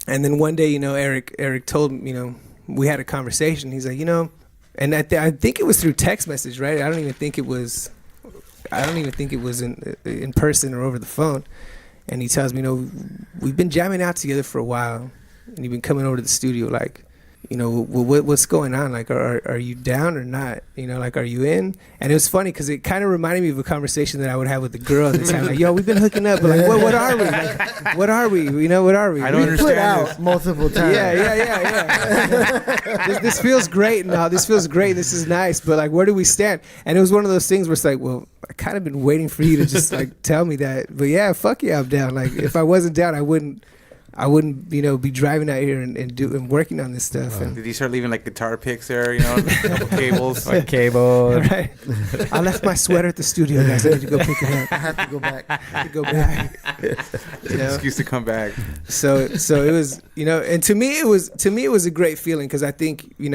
Speaker 3: And then one day, Eric told me, we had a conversation. He's like, and I think it was through text message, right? I don't even think it was in person or over the phone. And he tells me, we've been jamming out together for a while, and you've been coming over to the studio, like. What's going on? Like, are you down or not? Like, are you in? And it was funny because it kind of reminded me of a conversation that I would have with the girl at the time. Like, yo, we've been hooking up, but like, what are we? Like, what are we? What are we?
Speaker 2: I don't
Speaker 4: We put
Speaker 2: understand
Speaker 4: out
Speaker 2: this.
Speaker 4: multiple times.
Speaker 3: Yeah. this feels great now. This feels great. This is nice. But like, where do we stand? And it was one of those things where it's like, well, I kind of been waiting for you to just like tell me that. But yeah, fuck yeah, I'm down. Like, if I wasn't down, I wouldn't, be driving out here and working on this stuff. And
Speaker 2: Did you start leaving like guitar picks there? A couple cables.
Speaker 5: Like cable.
Speaker 3: right. I left my sweater at the studio, guys. I need to go pick it up.
Speaker 4: I have to go back.
Speaker 3: I have to go back.
Speaker 2: Excuse to come back.
Speaker 3: So it was, and to me it was a great feeling because I think, we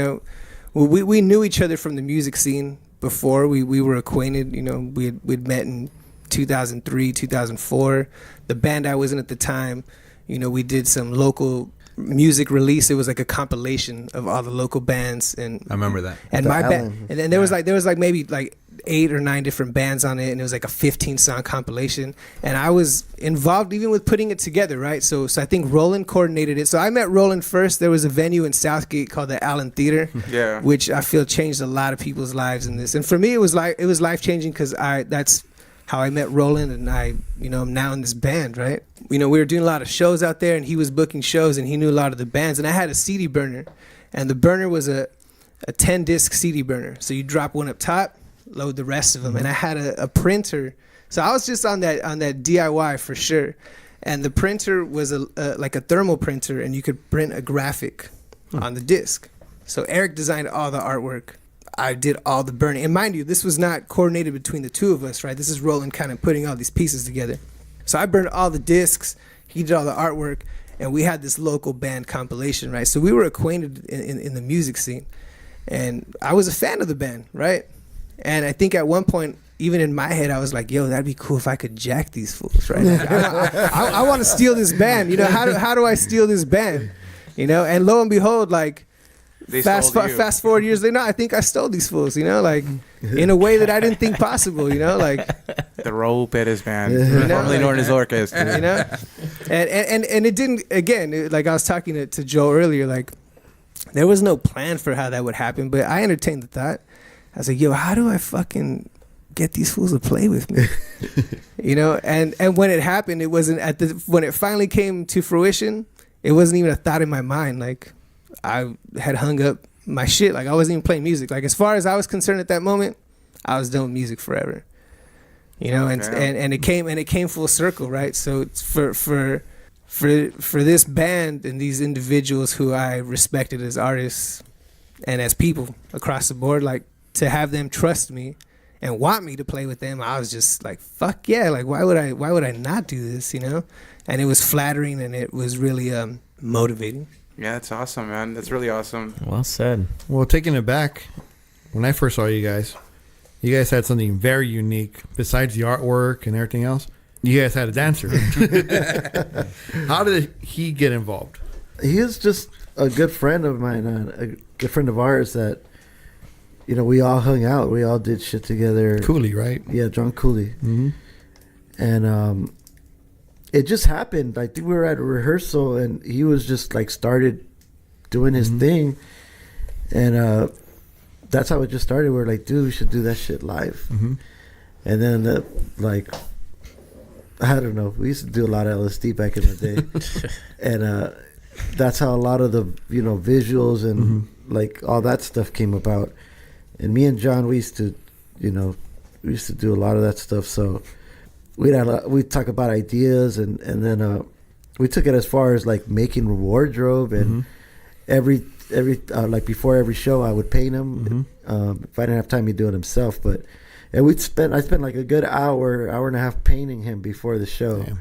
Speaker 3: knew each other from the music scene before. We were acquainted. We'd met in 2003, 2004. The band I was in at the time. We did some local music release. It was like a compilation of all the local bands, and
Speaker 7: I remember that.
Speaker 3: And
Speaker 4: The
Speaker 3: my
Speaker 4: Allen.
Speaker 3: band, and then there was like maybe like 8 or 9 different bands on it, and it was like a 15-song compilation. And I was involved even with putting it together, right? So I think Roland coordinated it. So I met Roland first. There was a venue in Southgate called the Allen Theater,
Speaker 2: Yeah.
Speaker 3: which I feel changed a lot of people's lives in this. And for me, it was life changing because that's how I met Roland, and I'm now in this band, right? We were doing a lot of shows out there, and he was booking shows, and he knew a lot of the bands. And I had a CD burner, and the burner was a 10-disc CD burner. So you drop one up top, load the rest of them. And I had a printer, so I was just on that DIY for sure. And the printer was like a thermal printer, and you could print a graphic on the disc. So Eric designed all the artwork. I did all the burning. And mind you, this was not coordinated between the two of us, right? This is Roland kind of putting all these pieces together. So I burned all the discs, he did all the artwork, and we had this local band compilation, right? So we were acquainted in the music scene. And I was a fan of the band, right? And I think at one point, even in my head, I was like, yo, that'd be cool if I could jack these fools, right? Like, I want to steal this band. How do I steal this band? And lo and behold, like, fast forward years later, I think I stole these fools, like in a way that I didn't think possible, like
Speaker 2: The Raul Perez band, formerly known as Orkest.
Speaker 3: and it didn't. Again, like I was talking to Joe earlier, like there was no plan for how that would happen, but I entertained the thought. I was like, yo, how do I fucking get these fools to play with me? And when it happened, it wasn't when it finally came to fruition, it wasn't even a thought in my mind. Like, I had hung up my shit. Like, I wasn't even playing music. Like, as far as I was concerned at that moment, I was done with music forever. And it came full circle, right? So it's for this band and these individuals who I respected as artists, and as people across the board, like to have them trust me and want me to play with them, I was just like, fuck yeah, like why would I not do this, you know? And it was flattering and it was really motivating.
Speaker 2: Yeah, that's awesome, man. That's really awesome.
Speaker 5: Well said.
Speaker 6: Well, taking it back, when I first saw you guys had something very unique besides the artwork and everything else. You guys had a dancer. How did he get involved?
Speaker 4: He is just a good friend of mine, a good friend of ours that, you know, we all hung out. We all did shit together.
Speaker 6: Cooley, right?
Speaker 4: Yeah, John Cooley.
Speaker 6: Mm-hmm.
Speaker 4: And it just happened. I think we were at a rehearsal and he was just like started doing his thing. And that's how it just started. We were like, dude, we should do that shit live.
Speaker 6: Mm-hmm.
Speaker 4: And then like, I don't know. We used to do a lot of LSD back in the day. And that's how a lot of the, you know, visuals and like all that stuff came about. And me and John, we used to do a lot of that stuff. So we'd talk about ideas and then we took it as far as like making a wardrobe and every like before every show I would paint him. If I didn't have time, he'd do it himself. But I spent like a good hour and a half painting him before the show. Damn.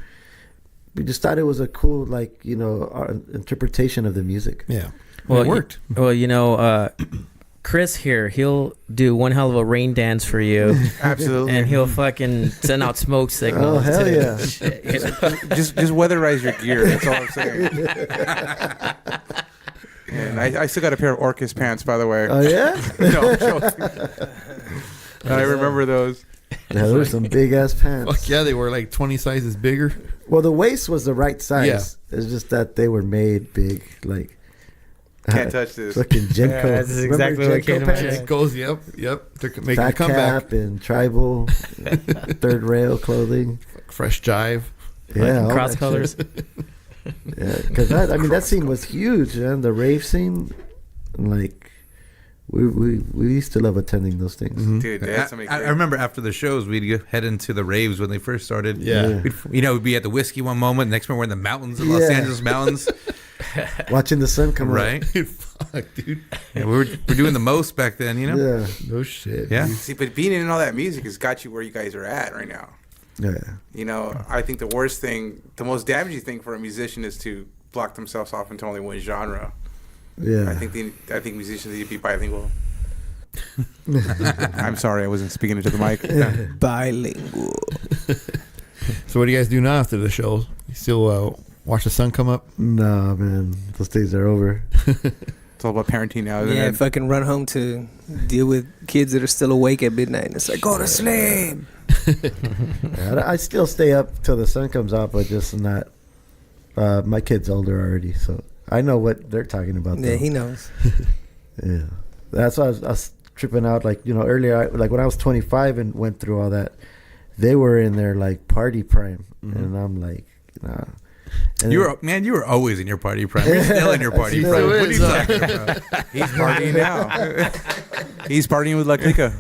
Speaker 4: We just thought it was a cool, like, you know, interpretation of the music.
Speaker 6: Yeah.
Speaker 5: Well,
Speaker 6: it worked.
Speaker 5: Well, you know, Chris here, he'll do one hell of a rain dance for you.
Speaker 2: Absolutely.
Speaker 5: And he'll fucking send out smoke signals.
Speaker 4: Oh, hell yeah.
Speaker 2: just weatherize your gear. That's all I'm saying. And I still got a pair of Orkest pants, by the way.
Speaker 4: Oh, yeah?
Speaker 2: No, I'm joking. And I remember those.
Speaker 4: Yeah, there were some big ass pants.
Speaker 6: Fuck yeah, they were like 20 sizes bigger.
Speaker 4: Well, the waist was the right size.
Speaker 6: Yeah.
Speaker 4: It's just that they were made big, like.
Speaker 2: Can't touch this.
Speaker 4: Fucking Genko.
Speaker 5: Yeah, that's exactly what came to my head.
Speaker 6: It goes, yep. They're making
Speaker 4: Fat
Speaker 6: a comeback.
Speaker 4: cap and tribal, third rail clothing.
Speaker 6: Fresh jive.
Speaker 4: Yeah, all
Speaker 5: Cross
Speaker 4: that
Speaker 5: colors.
Speaker 4: shit. Yeah, because that scene was huge, man. The rave scene, like, we used to love attending those things.
Speaker 2: Dude, they had so many
Speaker 7: I
Speaker 2: great-
Speaker 7: remember after the shows, we'd head into the raves when they first started.
Speaker 6: Yeah.
Speaker 7: We'd be at the whiskey one moment. Next moment, we're in the mountains, the Los
Speaker 4: Yeah.
Speaker 7: Angeles mountains.
Speaker 4: Watching the sun come
Speaker 7: Right?
Speaker 6: Fuck, dude.
Speaker 7: Yeah, we're doing the most back then, you
Speaker 4: up.
Speaker 7: know?
Speaker 4: Yeah,
Speaker 6: No shit.
Speaker 7: Yeah.
Speaker 2: See, but being in all that music has got you where you guys are at right now.
Speaker 4: yeah.
Speaker 2: You know, I think the worst thing, the most damaging thing for a musician is to block themselves off into only one genre.
Speaker 4: Yeah.
Speaker 2: I think musicians need to be bilingual. I'm sorry, I wasn't speaking into the mic.
Speaker 3: Bilingual.
Speaker 6: So what do you guys do now after the show? You still watch the sun come up?
Speaker 4: Nah, man, those days are over.
Speaker 2: It's all about parenting now, isn't
Speaker 3: Yeah,
Speaker 2: it?
Speaker 3: fucking run home to deal with kids that are still awake at midnight. And it's like, go to sleep.
Speaker 4: Yeah, I still stay up till the sun comes out, but just not. My kid's older already, so I know what they're talking about.
Speaker 3: Yeah,
Speaker 4: though.
Speaker 3: he knows.
Speaker 4: Yeah, that's why I was tripping out. Like, you know, earlier, like when I was 25 and went through all that, they were in their like party prime, and I'm like, nah. And
Speaker 7: You were always in your party prime. You're still in your party
Speaker 4: Still
Speaker 7: prime. What are
Speaker 4: is,
Speaker 7: you talking about?
Speaker 2: He's partying now. He's partying with La Clika.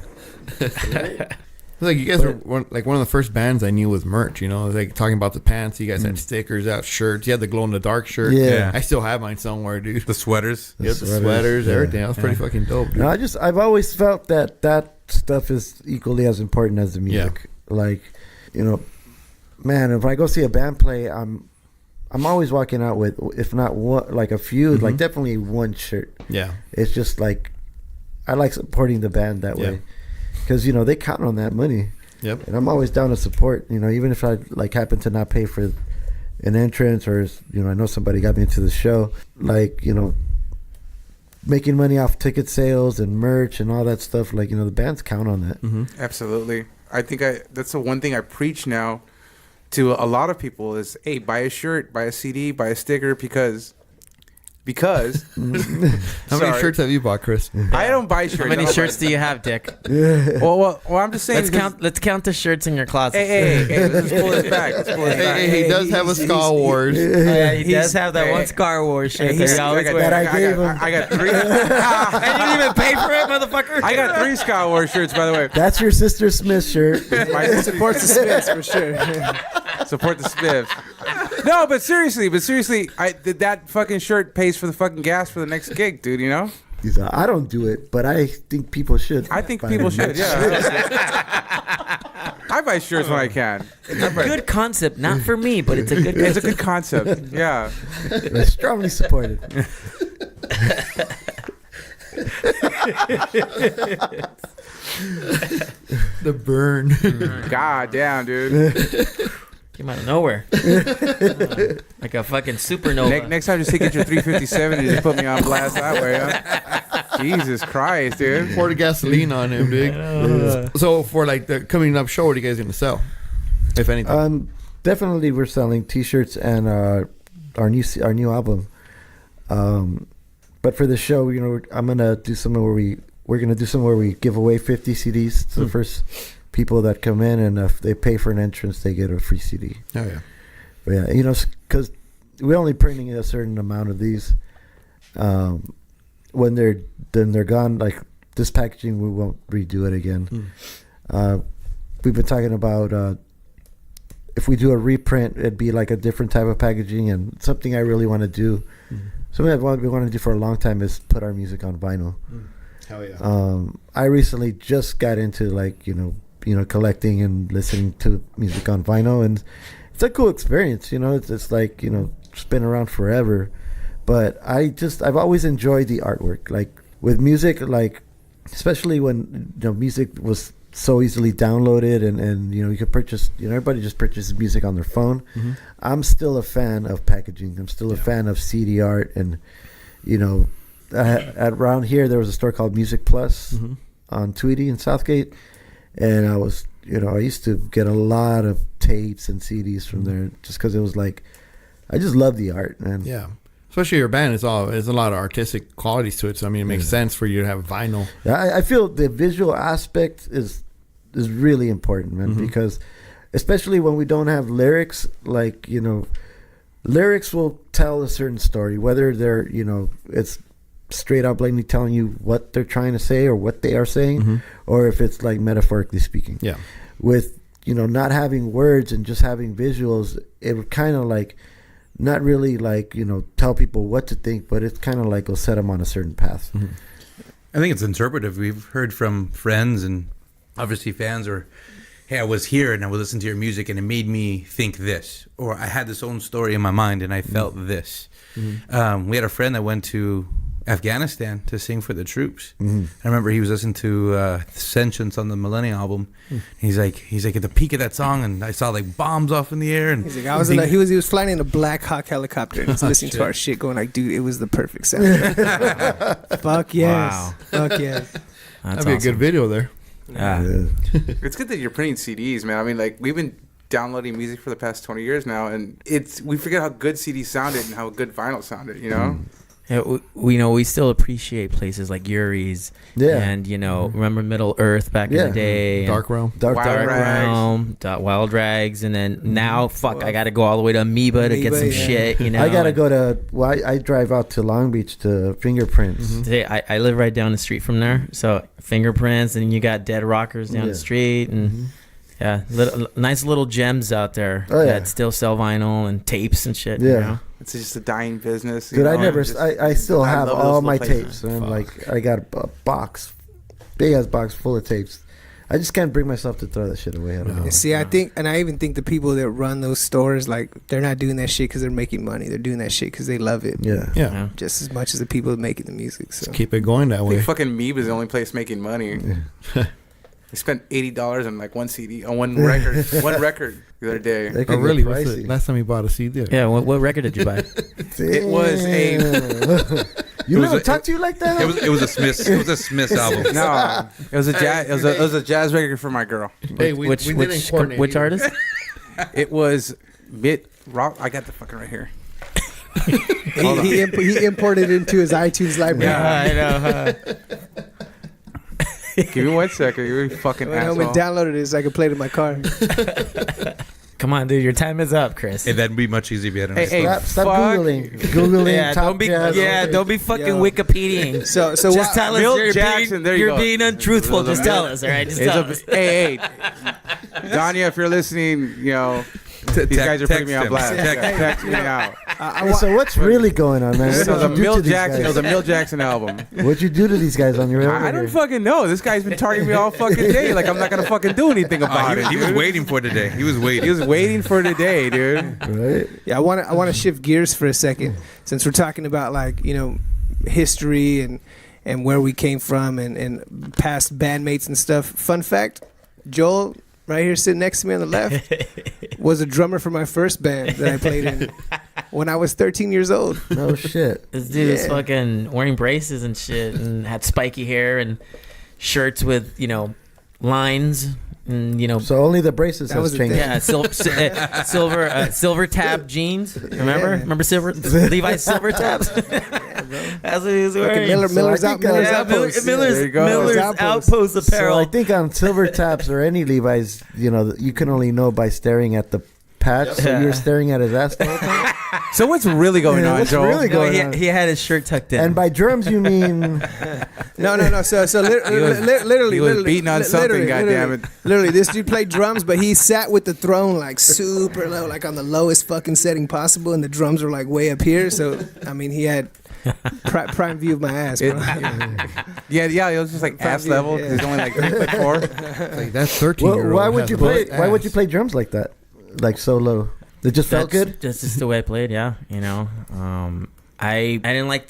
Speaker 6: Like you guys were one of the first bands I knew with merch. You know, like talking about the pants. You guys had stickers out, shirts. You had the glow in the dark shirt.
Speaker 4: Yeah.
Speaker 6: I still have mine somewhere, dude.
Speaker 7: The sweaters.
Speaker 6: Yeah, the sweaters,
Speaker 4: yeah.
Speaker 6: everything. That was pretty fucking dope, dude.
Speaker 4: No, I've always felt that stuff is equally as important as the music. Like, you know, man, if I go see a band play, I'm always walking out with, if not one, like a few, like definitely one shirt.
Speaker 6: Yeah.
Speaker 4: It's just like, I like supporting the band that way, because you know they count on that money.
Speaker 6: Yep.
Speaker 4: And I'm always down to support. You know, even if I like happen to not pay for an entrance, or you know, I know somebody got me into the show, like, you know, making money off ticket sales and merch and all that stuff. Like, you know, the bands count on that.
Speaker 2: Absolutely. I think that's the one thing I preach now to a lot of people is, hey, buy a shirt, buy a CD, buy a sticker, because
Speaker 6: How many shirts have you bought, Chris?
Speaker 2: I don't buy shirts.
Speaker 5: How many shirts do you have, Dick?
Speaker 2: Well, I'm just saying.
Speaker 5: Let's count the shirts in your closet.
Speaker 2: Hey, let's pull this back.
Speaker 6: Hey, he does have a Star Wars.
Speaker 5: Oh, yeah, he
Speaker 2: He's-
Speaker 5: does have that
Speaker 2: hey,
Speaker 5: one Star Wars shirt
Speaker 2: Hey,
Speaker 5: that he always
Speaker 2: I
Speaker 5: wears.
Speaker 2: I got three.
Speaker 5: I didn't even pay for it, motherfucker.
Speaker 2: I got 3 Star Wars shirts, by the way.
Speaker 4: That's your sister Smith shirt.
Speaker 2: My supports the Smiths for sure. Support the Smiths. No, but seriously, that fucking shirt pays for the fucking gas for the next gig, dude. You know.
Speaker 4: He's like, I don't do it, but I think people should.
Speaker 2: I think
Speaker 4: buy
Speaker 2: people
Speaker 4: the
Speaker 2: should.
Speaker 4: merch.
Speaker 2: Yeah. I buy shirts when I can.
Speaker 5: It's a good concept, not for me, but it's a good.
Speaker 2: It's a good concept. Yeah.
Speaker 4: I strongly support it.
Speaker 6: The burn.
Speaker 2: God damn, dude.
Speaker 5: Came out of nowhere, like a fucking supernova.
Speaker 2: Next time, just take your 357 and just put me on blast that way. Huh? Jesus Christ, dude.
Speaker 6: Pour the gasoline on him, dude. So for like the coming up show, what are you guys gonna sell, if anything?
Speaker 4: Definitely, we're selling T-shirts and our new album. But for the show, I'm gonna do something where we're gonna do something where we give away 50 CDs to the first people that come in, and if they pay for an entrance, they get a free CD.
Speaker 6: Oh yeah.
Speaker 4: But yeah, because we're only printing a certain amount of these. When they're gone, like this packaging, we won't redo it again. We've been talking about if we do a reprint, it'd be like a different type of packaging, and something I really want to do. Something I've wanted to do for a long time is put our music on vinyl.
Speaker 6: Hell yeah.
Speaker 4: I recently just got into collecting and listening to music on vinyl, and it's a cool experience. It's like it's been around forever, but I've always enjoyed the artwork. Like with music, like especially when music was so easily downloaded and you could purchase, everybody just purchases music on their phone. I'm still a fan of packaging. I'm still a fan of CD art, and around here there was a store called Music Plus on Tweedy in Southgate, and I was I used to get a lot of tapes and CDs from there just because it was like I just love the art, man.
Speaker 6: Yeah. Especially your band, there's a lot of artistic qualities to it. So I mean, it makes sense for you to have vinyl.
Speaker 4: I feel the visual aspect is really important, man, because especially when we don't have lyrics, like lyrics will tell a certain story, whether they're it's straight up blatantly telling you what they're trying to say or what they are saying, or if it's like metaphorically speaking.
Speaker 6: Yeah.
Speaker 4: With not having words and just having visuals, it would kind of like not really like tell people what to think, but it's kind of like will set them on a certain path.
Speaker 7: I think it's interpretive. We've heard from friends and obviously fans, or hey, I was here and I was listening to your music and it made me think this, or I had this own story in my mind and I felt this. We had a friend that went to Afghanistan to sing for the troops. I remember he was listening to Sentience on the Millennium album. He's like at the peak of that song, and I saw like bombs off in the air. And
Speaker 3: he's like, he was flying in a Black Hawk helicopter and he's listening to our shit, going like, dude, it was the perfect soundtrack. Fuck yes.
Speaker 5: Wow.
Speaker 3: Fuck yes.
Speaker 6: That'd be a good video there.
Speaker 5: Yeah.
Speaker 2: It's good that you're printing CDs, man. I mean, like we've been downloading music for the past 20 years now, and we forget how good CDs sounded and how good vinyl sounded.
Speaker 5: Yeah, we still appreciate places like Yuri's, and remember Middle Earth back in the day,
Speaker 6: Dark Realm,
Speaker 2: Wild
Speaker 5: Realm, Wild Rags, and then now I got to go all the way to Amoeba to get some shit.
Speaker 4: I gotta go to. Well, I drive out to Long Beach to Fingerprints.
Speaker 5: I live right down the street from there, so Fingerprints, and you got Dead Rockers down the street, and nice little gems out there that still sell vinyl and tapes and shit.
Speaker 2: It's just a dying business.
Speaker 4: Dude, I still have all my tapes, and like I got a big ass box full of tapes. I just can't bring myself to throw that shit away. I don't know.
Speaker 3: See, I even think the people that run those stores, like, they're not doing that shit because they're making money. They're doing that shit because they love it.
Speaker 6: Yeah.
Speaker 3: Just as much as the people making the music. So
Speaker 6: Just keep it going that
Speaker 2: I
Speaker 6: way.
Speaker 2: think fucking Meeb is the only place making money. They spent $80 on like one CD, on one record, the other day.
Speaker 4: They
Speaker 6: Oh,
Speaker 4: can
Speaker 6: really?
Speaker 4: get
Speaker 6: What's
Speaker 4: pricey.
Speaker 6: the last time you bought a CD?
Speaker 5: Yeah, what record did you buy?
Speaker 2: It was a
Speaker 4: You never talk to you like that?
Speaker 7: It was a Smiths album.
Speaker 2: no, it was a jazz. It was a jazz record for my girl.
Speaker 6: Hey,
Speaker 5: which
Speaker 6: didn't coordinate
Speaker 5: which
Speaker 6: either.
Speaker 5: artist?
Speaker 2: It was Rock. I got the fucking right here.
Speaker 3: he imported it into his iTunes library.
Speaker 5: Yeah, I know.
Speaker 2: Give me 1 second. You're a fucking
Speaker 3: When I
Speaker 2: asshole.
Speaker 3: went downloaded it so I could play it in my car.
Speaker 5: Come on, dude, your time is up, Chris.
Speaker 7: Hey, that'd be much easier if you had an
Speaker 2: Hey,
Speaker 4: Stop
Speaker 2: fuck.
Speaker 4: Googling
Speaker 5: yeah,
Speaker 4: top
Speaker 5: don't be
Speaker 4: jazz.
Speaker 5: don't be fucking
Speaker 3: Yo.
Speaker 5: Wikipediaing.
Speaker 3: So
Speaker 5: Just tell us
Speaker 2: Milt
Speaker 5: you're
Speaker 2: Jackson, there you
Speaker 5: you're
Speaker 2: go.
Speaker 5: being untruthful. Just tell us, all right? Just tell us.
Speaker 2: Hey, Danya, if you're listening, these guys are putting me on
Speaker 7: him.
Speaker 2: blast.
Speaker 7: Text
Speaker 2: Text me out.
Speaker 4: So what's really going on, man?
Speaker 2: It was a
Speaker 4: What did you do
Speaker 2: Mill
Speaker 4: to these
Speaker 2: Jackson. It
Speaker 4: guys?
Speaker 2: was a Mill Jackson album.
Speaker 4: What'd you do to these guys on your way over
Speaker 2: I don't
Speaker 4: here?
Speaker 2: fucking know. This guy's been targeting me all fucking day. Like I'm not gonna fucking do anything about it.
Speaker 7: He was
Speaker 2: dude.
Speaker 7: waiting for today. He was waiting.
Speaker 2: He was waiting for today, dude.
Speaker 4: Right?
Speaker 3: Yeah, I want to shift gears for a second, since we're talking about like history and where we came from and past bandmates and stuff. Fun fact: Joel, right here sitting next to me on the left, was a drummer for my first band that I played in when I was 13 years old.
Speaker 4: No shit.
Speaker 5: This dude is
Speaker 3: Yeah.
Speaker 5: fucking wearing braces and shit, and had spiky hair and shirts with lines, and
Speaker 4: So only the braces
Speaker 3: That
Speaker 4: has
Speaker 3: was the
Speaker 4: changed.
Speaker 3: thing.
Speaker 5: yeah, silver tab jeans. Remember?
Speaker 3: Yeah.
Speaker 5: Remember Levi's silver tabs? That's what he was wearing.
Speaker 3: Miller's
Speaker 4: I think,
Speaker 3: Outpost.
Speaker 2: There you go.
Speaker 5: Miller's Outpost apparel.
Speaker 4: So I think on silver taps or any Levi's, you can only know by staring at the patch. So you're staring at his ass the whole time.
Speaker 2: So what's really going on,
Speaker 4: what's
Speaker 2: Joel?
Speaker 4: really
Speaker 5: No,
Speaker 4: going on?
Speaker 5: he had his shirt tucked in.
Speaker 4: And by drums, you mean
Speaker 3: No. So literally,
Speaker 2: he was beating on something, goddammit.
Speaker 3: Literally, this dude played drums, but he sat with the throne like super low, like on the lowest fucking setting possible, and the drums were like way up here. So I mean, he had prime view of my ass, bro.
Speaker 2: Yeah, it was just like ass
Speaker 3: Probably,
Speaker 2: level.
Speaker 3: yeah.
Speaker 2: He's only like 3'4".
Speaker 6: Like that 13-year-old.
Speaker 4: why would you play? Why would you play drums like that, like so low? It just felt good.
Speaker 5: That's just the way I played. Yeah, I didn't like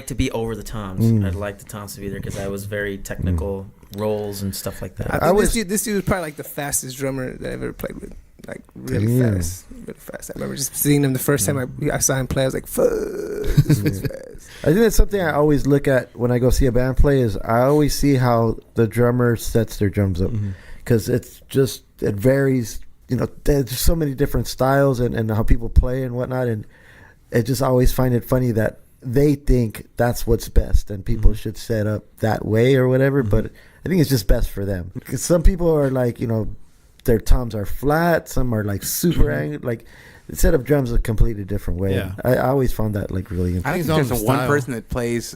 Speaker 5: to be over the toms. I'd like the toms to be there because I was very technical rolls and stuff like that.
Speaker 3: I think
Speaker 4: was-
Speaker 3: this dude was probably like the fastest drummer that I've ever played with. Like really
Speaker 4: Damn.
Speaker 3: fast, really fast. I remember just seeing him the first time I saw him play. I was like, "Fuck, this is fast."
Speaker 4: I think that's something I always look at when I go see a band play. Is I always see how the drummer sets their drums up because it varies. There's so many different styles and how people play and whatnot, and I just always find it funny that they think that's what's best and people should set up that way or whatever. But I think it's just best for them. Because some people are like, their toms are flat, some are like super angled. Like the set up drums a completely different way.
Speaker 6: Yeah.
Speaker 4: I always found that like really
Speaker 2: I
Speaker 4: interesting.
Speaker 2: don't
Speaker 6: It's
Speaker 2: think
Speaker 6: on
Speaker 2: there's one
Speaker 6: style.
Speaker 2: person that plays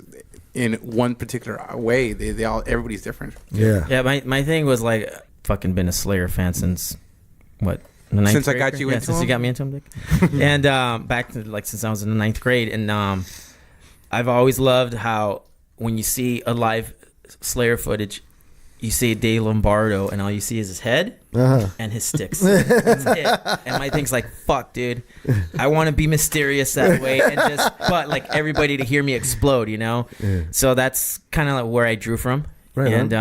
Speaker 2: in one particular way. Everybody's different.
Speaker 4: Yeah.
Speaker 5: Yeah, my thing was like, fucking been a Slayer fan since what? The ninth
Speaker 2: Since I
Speaker 5: grade?
Speaker 2: got you
Speaker 5: Yeah,
Speaker 2: into
Speaker 5: since you
Speaker 2: them?
Speaker 5: got me into them, Dick. And back to like since I was in the ninth grade, and I've always loved how when you see a live Slayer footage, you see Dave Lombardo, and all you see is his head and his sticks. That's it. And my thing's like, fuck, dude, I want to be mysterious that way, and but like everybody to hear me explode,
Speaker 4: Yeah.
Speaker 5: So that's kind of like where I drew from,
Speaker 4: Right
Speaker 5: and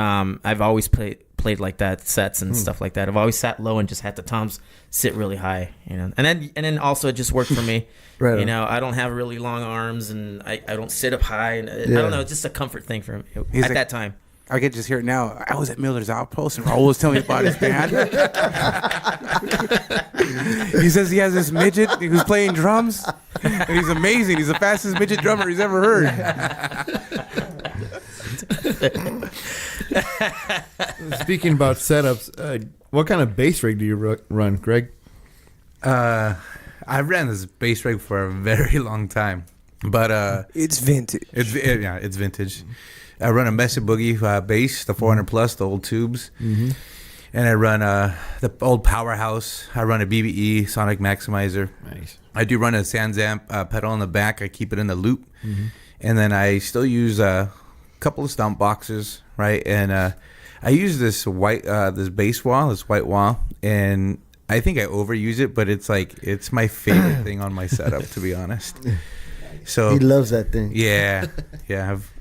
Speaker 5: I've always played like that, sets and stuff like that. I've always sat low and just had the toms sit really high, and then also it just worked for me.
Speaker 4: Right on.
Speaker 5: I don't have really long arms, and I don't sit up high, and I don't know, it's just a comfort thing for me
Speaker 2: He's
Speaker 5: at
Speaker 2: like-
Speaker 5: that time.
Speaker 2: I could just hear it now. I was at Miller's Outpost and Raul was telling me about his band. He says he has this midget who's playing drums, and he's amazing. He's the fastest midget drummer he's ever heard.
Speaker 6: Speaking about setups, what kind of bass rig do you run, Greg?
Speaker 7: I ran this bass rig for a very long time, but
Speaker 3: It's vintage.
Speaker 7: it's vintage. I run a Mesa Boogie bass, the 400 plus, the old tubes, and I run the old Powerhouse. I run a BBE Sonic Maximizer.
Speaker 6: Nice.
Speaker 7: I do run a Sansamp pedal in the back. I keep it in the loop, and then I still use a couple of stomp boxes, right? And I use this this bass wall, this white wall, and I think I overuse it, but it's my favorite thing on my setup, to be honest. So
Speaker 4: He loves that thing.
Speaker 7: yeah.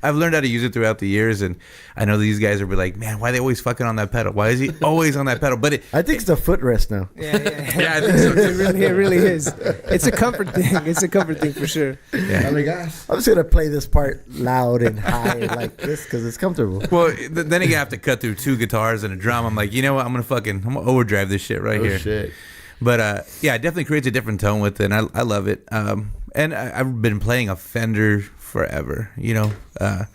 Speaker 7: I've learned how to use it throughout the years, and I know these guys will be like, man, why are they always fucking on that pedal? Why is he always on that pedal? But
Speaker 4: I think it's a footrest now.
Speaker 3: Yeah.
Speaker 7: yeah, I think so too.
Speaker 3: It really is. It's a comfort thing. It's a comfort thing for sure.
Speaker 7: Yeah.
Speaker 4: I'm just gonna play this part loud and high like this because it's comfortable.
Speaker 7: Well, then you have to cut through two guitars and a drum. I'm like, you know what? I'm gonna overdrive this shit right here.
Speaker 6: Shit.
Speaker 7: But yeah, it definitely creates a different tone with it, and I love it. And I've been playing a Fender forever. I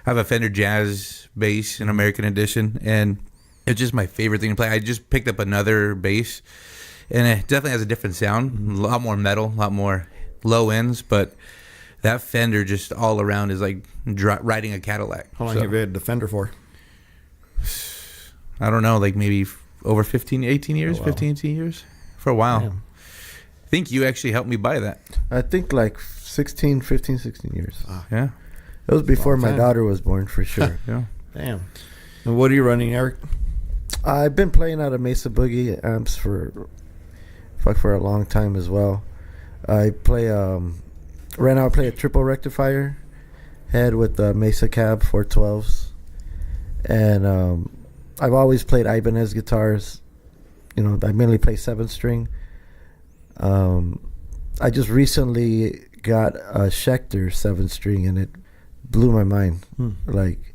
Speaker 7: have a Fender Jazz bass, an American Edition, and it's just my favorite thing to play. I just picked up another bass, and it definitely has a different sound, a lot more metal, a lot more low ends, but that Fender just all around is like riding a Cadillac.
Speaker 6: How long
Speaker 7: So,
Speaker 6: have you had Defender for?
Speaker 7: I don't know, like maybe over 18 years,
Speaker 6: Oh, wow.
Speaker 7: 15, 18 years, for a while.
Speaker 6: Damn.
Speaker 7: I think you actually helped me buy that.
Speaker 4: I think like 16 years.
Speaker 7: Yeah.
Speaker 4: It was before my
Speaker 6: time.
Speaker 4: daughter was born, for sure.
Speaker 7: Yeah.
Speaker 6: Damn. And what are you running, Eric?
Speaker 4: I've been playing out of Mesa Boogie amps for a long time as well. I play right now I play a triple rectifier head with Mesa Cab 412s, and I've always played Ibanez guitars. You know, I mainly play 7-string. I just recently got a Schecter 7-string, and it blew my mind. Like,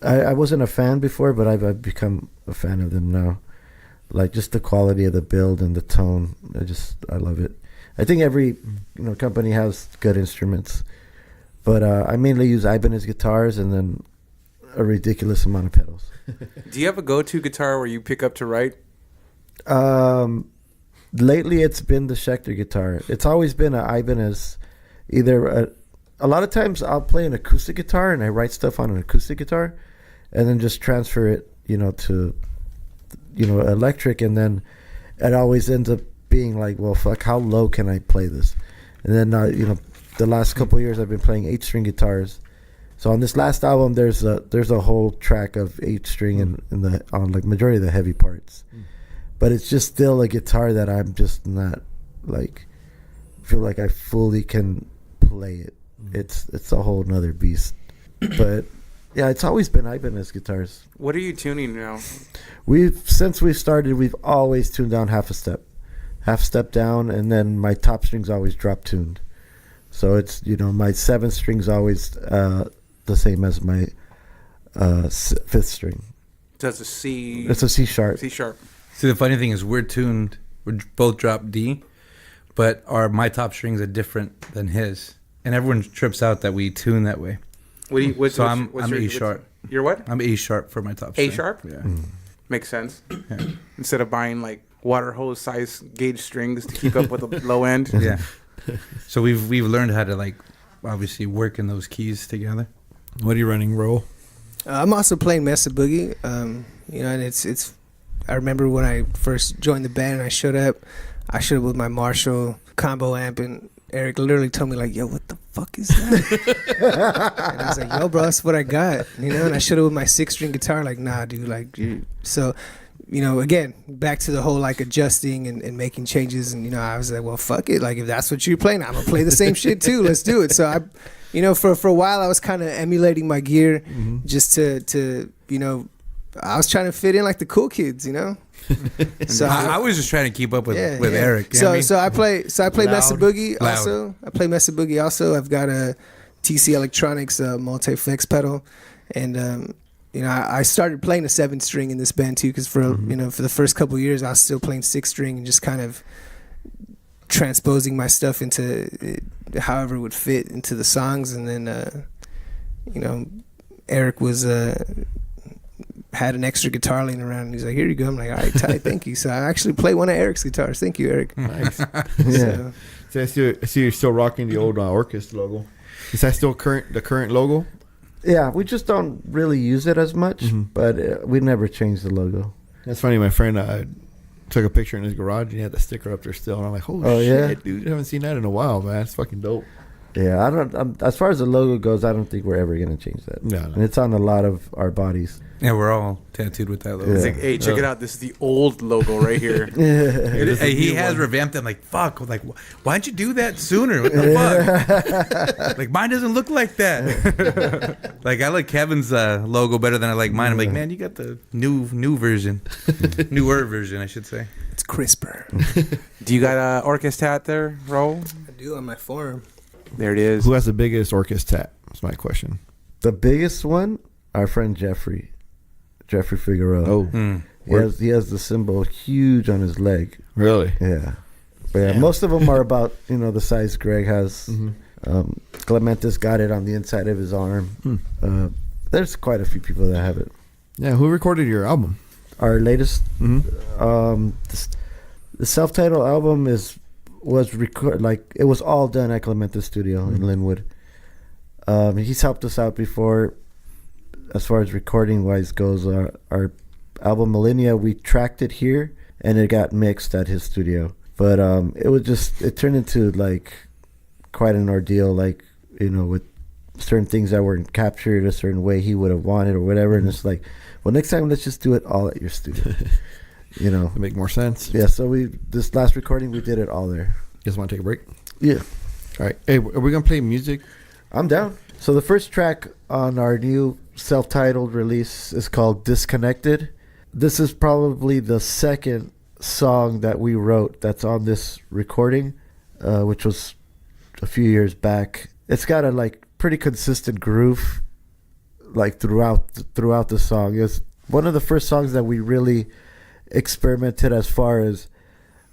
Speaker 4: I wasn't a fan before, but I've become a fan of them now. Like, just the quality of the build and the tone. I love it. I think every company has good instruments, but I mainly use Ibanez guitars and then a ridiculous amount of pedals.
Speaker 2: Do you have a go-to guitar where you pick up to write?
Speaker 4: Lately, it's been the Schecter guitar. It's always been an Ibanez. A lot of times, I'll play an acoustic guitar and I write stuff on an acoustic guitar, and then just transfer it, to, electric, and then it always ends up being like, well, fuck, how low can I play this? And then, the last couple of years, I've been playing 8-string guitars. So on this last album, there's a whole track of 8-string on like majority of the heavy parts. But it's just still a guitar that I'm just not like feel like I fully can play it. It's a whole nother beast. But yeah, it's always been Ibanez guitars.
Speaker 2: What are you tuning now?
Speaker 4: Since we started, we've always tuned down half a step down, and then my top string's always drop tuned. So it's my 7th string's always the same as my 5th string.
Speaker 2: Does a C?
Speaker 4: It's a C sharp.
Speaker 2: C sharp.
Speaker 7: See, the funny thing is we're both drop D, but my top strings are different than his, and everyone trips out that we tune that way. I'm A sharp.
Speaker 2: You're what?
Speaker 7: I'm A sharp for my top string.
Speaker 2: A sharp?
Speaker 7: Yeah.
Speaker 2: Makes sense. Yeah. Instead of buying like water hose size gauge strings to keep up with the low end.
Speaker 7: Yeah. So we've learned how to obviously work in those keys together.
Speaker 6: What are you running, Raul?
Speaker 3: I'm also playing Mesa Boogie. And it's. I remember when I first joined the band and I showed up with my Marshall combo amp, and Eric literally told me like, "Yo, what the fuck is that?" And I was like, "Yo, bro, that's what I got," And I showed up with my 6-string guitar, like, "Nah, dude, like." So, again, back to the whole like adjusting and making changes, and I was like, "Well, fuck it, like if that's what you're playing, I'm gonna play the same shit too. Let's do it." So for a while I was kind of emulating my gear, just to I was trying to fit in like the cool kids, So
Speaker 7: I was just trying to keep up with Eric.
Speaker 3: So I play Mesa Boogie
Speaker 7: Loud.
Speaker 3: also. I play Mesa Boogie also. I've got a TC Electronics multi-flex pedal, and I started playing a 7-string in this band too, because for the first couple of years I was still playing 6-string and just kind of transposing my stuff into however it would fit into the songs, and then Eric was had an extra guitar laying around, and he's like, "Here you go." I'm like, "All right, tight, thank you." So I actually play one of Eric's guitars. Thank you, Eric.
Speaker 6: Nice.
Speaker 4: Yeah.
Speaker 6: So I see you're still rocking the old Orkest logo. Is that still the current logo?
Speaker 4: Yeah, we just don't really use it as much, but we never changed the logo.
Speaker 6: That's funny. My friend took a picture in his garage and he had the sticker up there still, and I'm like, "Holy shit, dude! I haven't seen that in a while, man. It's fucking dope."
Speaker 4: Yeah, as far as the logo goes, I don't think we're ever gonna change that.
Speaker 6: No.
Speaker 4: And it's on a lot of our bodies.
Speaker 7: Yeah, we're all tattooed with that logo.
Speaker 2: It's like, hey, check it out. This is the old logo right here.
Speaker 7: Hey, he has revamped it. I'm like, fuck. Like, why'd you do that sooner? What the fuck? Like, mine doesn't look like that. Like, I like Kevin's logo better than I like mine. I'm like, man, you got the new version. Newer version, I should say.
Speaker 3: It's crisper.
Speaker 2: Do you got a Orkest hat there, Raul?
Speaker 3: I do on my forearm.
Speaker 2: There it is.
Speaker 6: Who has the biggest Orkest tat? That's my question.
Speaker 4: The biggest one, our friend Jeffrey Figueroa.
Speaker 6: Oh,
Speaker 4: he has the symbol huge on his leg.
Speaker 6: really?
Speaker 4: Yeah. But yeah, most of them are about the size Greg has. Clementis got it on the inside of his arm. There's quite a few people that have it.
Speaker 6: Yeah. Who recorded your album?
Speaker 4: Our latest, the self-titled album was it was all done at Clementis Studio in Linwood. He's helped us out before, as far as recording wise goes. Our album Millennia, we tracked it here and it got mixed at his studio. But it turned into like quite an ordeal, like, you know, with certain things that weren't captured a certain way he would have wanted or whatever. And it's like, well, next time let's just do it all at your studio. You know,
Speaker 6: to make more sense.
Speaker 4: Yeah. So this last recording, we did it all there.
Speaker 6: You guys want to take a break?
Speaker 4: Yeah.
Speaker 6: All right. Hey, are we gonna play music?
Speaker 4: I'm down. So the first track on our new self-titled release is called Disconnected. This is probably the second song that we wrote that's on this recording, which was a few years back. It's got a like pretty consistent groove like throughout the song. It's one of the first songs that we really experimented as far as,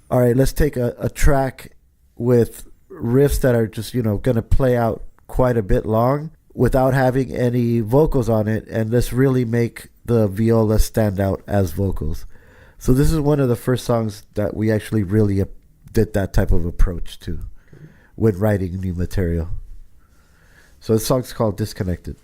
Speaker 4: all right, let's take a track with riffs that are just, you know, going to play out quite a bit long without having any vocals on it, and let's really make the viola stand out as vocals. So this is one of the first songs that we actually really did that type of approach to when writing new material. So the song's called Disconnected.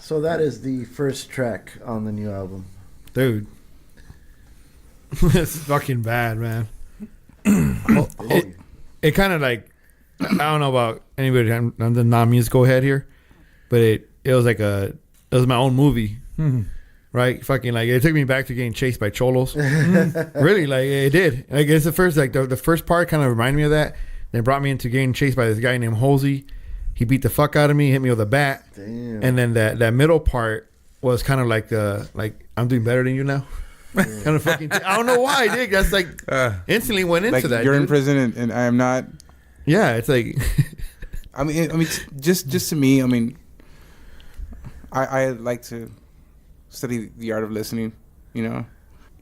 Speaker 4: So that is the first track on the new album.
Speaker 6: Dude. It's fucking bad, man. It kind of like, I don't know about anybody. I'm the non-musical head here, but it was like it was my own movie, right? Fucking like it took me back to getting chased by cholos. Really, like it did. Like it's the first the first part kind of reminded me of that. Then brought me into getting chased by this guy named Halsey. He beat the fuck out of me, hit me with a bat.
Speaker 4: Damn.
Speaker 6: And then that middle part was kind of like I'm doing better than you now. Kind of fucking. I don't know why, Dick. That's like instantly went into
Speaker 2: like
Speaker 6: that.
Speaker 2: You're in
Speaker 6: dude.
Speaker 2: prison and I am not.
Speaker 6: Yeah, it's like.
Speaker 2: I mean, just to me, I mean, I like to study the art of listening. You know,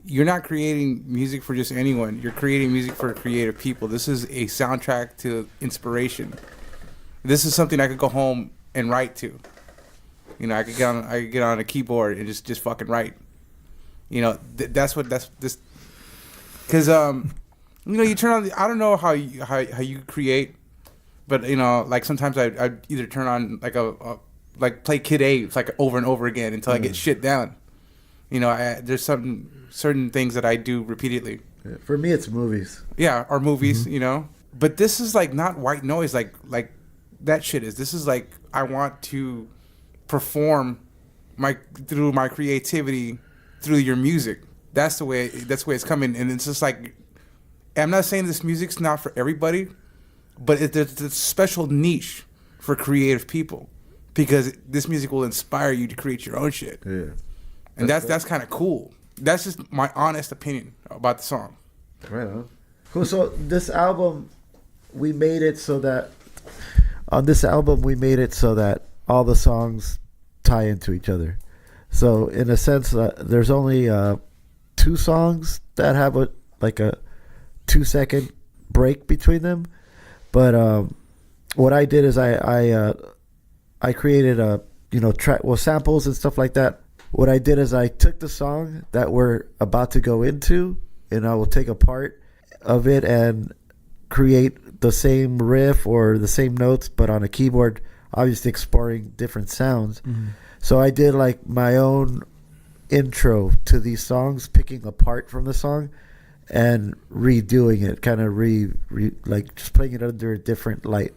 Speaker 2: you're not creating music for just anyone. You're creating music for creative people. This is a soundtrack to inspiration. This is something I could go home and write to. You know, I could get on a keyboard and just fucking write. You know, that's this. Because you know, you turn on. I don't know how you create, but you know, like sometimes I either turn on like a like play Kid A like over and over again until I get shit down. You know, there's certain things that I do repeatedly.
Speaker 4: For me, it's movies.
Speaker 2: Yeah, or movies. You know, but this is like not white noise like that shit is. This is like I want to perform through my creativity through your music. That's the way it's coming. And it's just like, I'm not saying this music's not for everybody, but there's a special niche for creative people because this music will inspire you to create your own shit.
Speaker 4: Yeah.
Speaker 2: And that's kind of cool. That's just my honest opinion about the song.
Speaker 4: Right on. Cool. So this album, we made it so that on this album we made it so that all the songs tie into each other. So in a sense, there's only 2 songs that have a 2-second break between them. But what I did is I created track samples and stuff like that. What I did is I took the song that we're about to go into, and I will take a part of it and create the same riff or the same notes, but on a keyboard, obviously exploring different sounds. Mm-hmm. So I did like my own intro to these songs, picking a part from the song and redoing it, kind of like just putting it under a different light.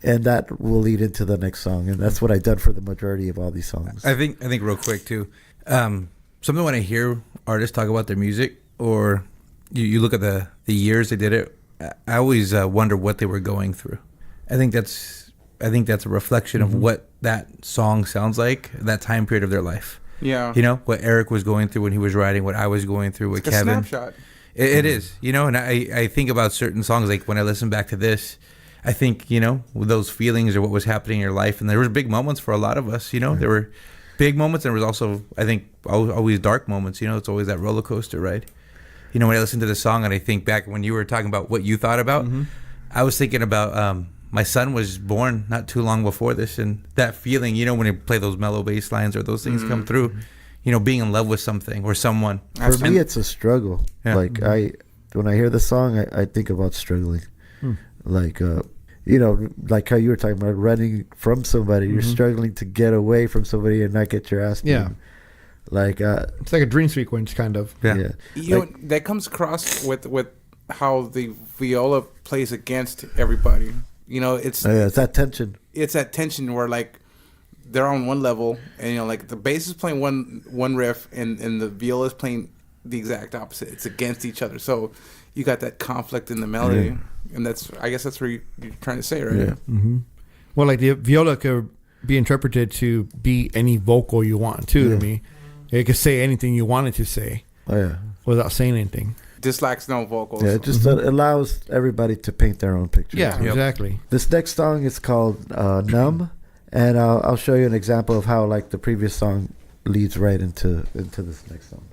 Speaker 4: And that will lead into the next song. And that's what I've done for the majority of all these songs.
Speaker 7: I think real quick too, something when I hear artists talk about their music or you look at the years they did it, I always wonder what they were going through. I think that's a reflection of what that song sounds like, that time period of their life.
Speaker 2: Yeah.
Speaker 7: You know, what Eric was going through when he was writing, what I was going through with Kevin.
Speaker 2: A snapshot.
Speaker 7: It is, you know, and I think about certain songs, like when I listen back to this, I think, you know, with those feelings or what was happening in your life. And there was big moments for a lot of us, you know. There were big moments, and there was also, I think, always dark moments. You know, it's always that roller coaster ride. You know, when I listen to the song and I think back when you were talking about what you thought about, I was thinking about my son was born not too long before this, and that feeling, you know, when you play those mellow bass lines or those things come through, you know, being in love with something or someone.
Speaker 4: For me, it's a struggle. Yeah. Like when I hear the song, I think about struggling. Like, you know, like how you were talking about running from somebody. You're struggling to get away from somebody and not get your ass beaten.
Speaker 6: Yeah.
Speaker 4: Like,
Speaker 6: it's like a dream sequence, kind of.
Speaker 4: Yeah.
Speaker 2: You know, that comes across with how the viola plays against everybody. You know, it's
Speaker 4: that tension.
Speaker 2: It's that tension where, like, they're on one level, and, you know, like, the bass is playing one riff, and the viola is playing the exact opposite. It's against each other. So you got that conflict in the melody. And I guess that's what you're trying to say, right?
Speaker 4: Yeah.
Speaker 6: Mm-hmm. Well, like the viola could be interpreted to be any vocal you want to me. It could say anything you want it to say.
Speaker 4: Oh, yeah.
Speaker 6: Without saying anything.
Speaker 2: Dislikes no vocals.
Speaker 4: Yeah, it just allows everybody to paint their own picture.
Speaker 6: Yeah, exactly.
Speaker 4: This next song is called Numb, And I'll show you an example of how like the previous song leads right into this next song.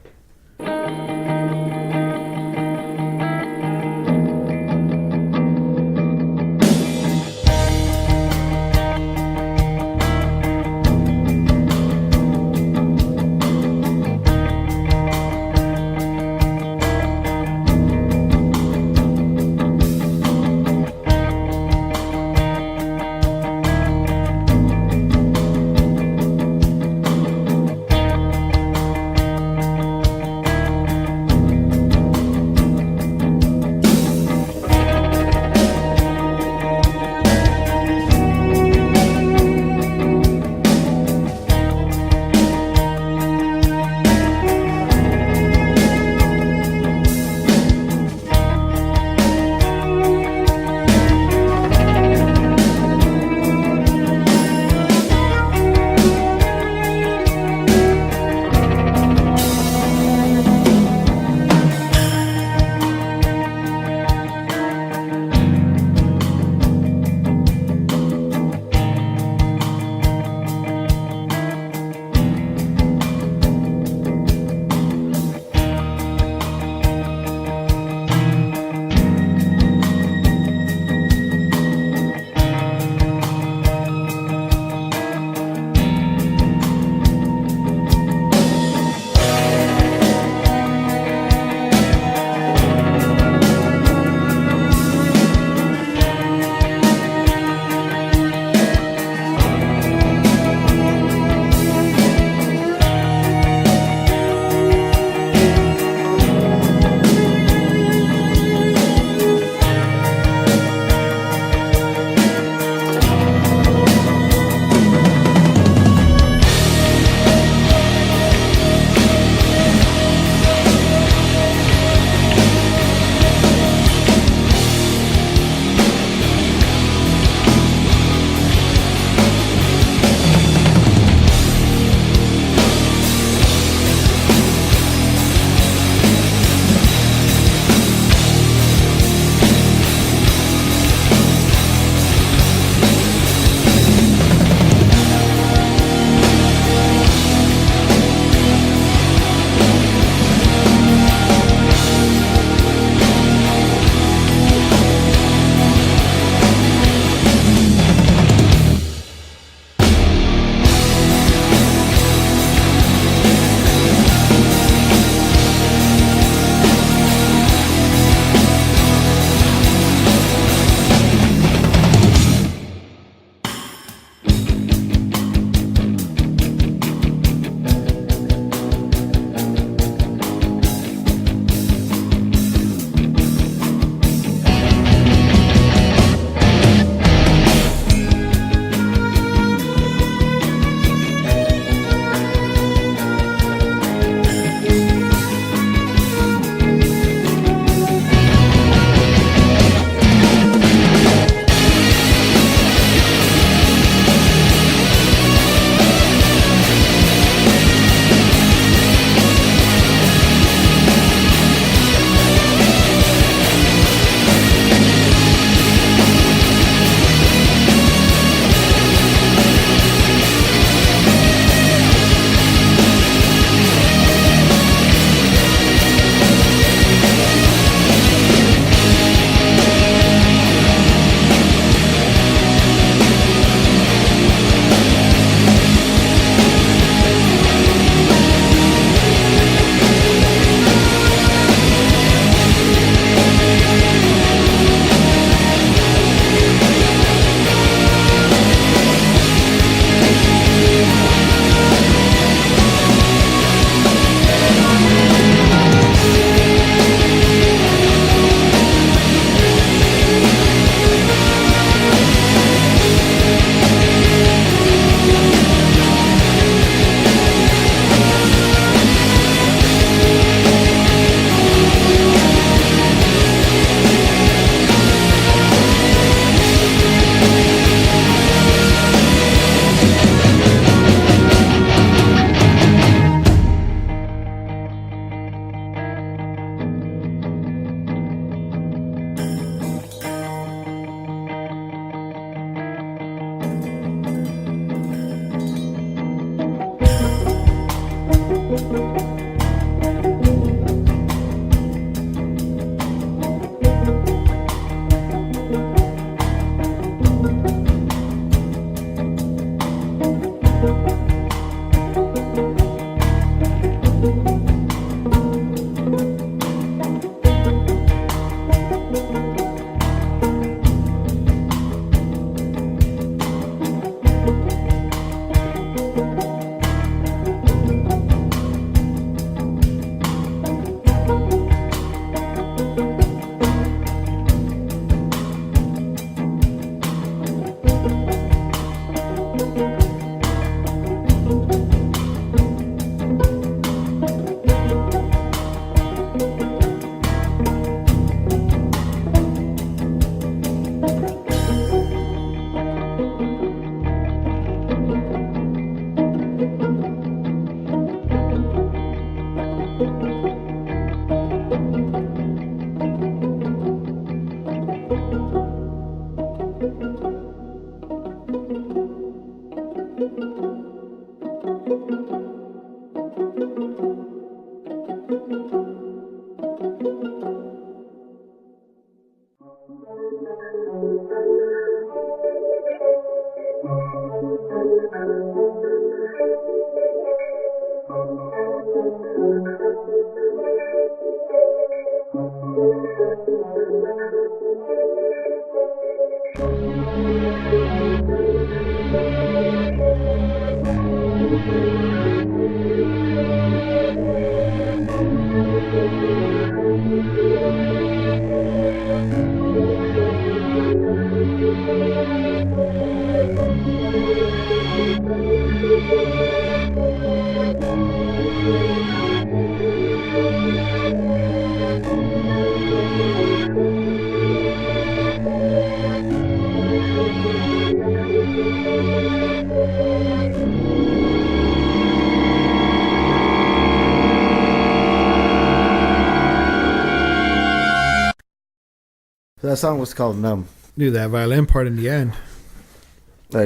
Speaker 4: That song was called Numb.
Speaker 6: Dude, that violin part in the end.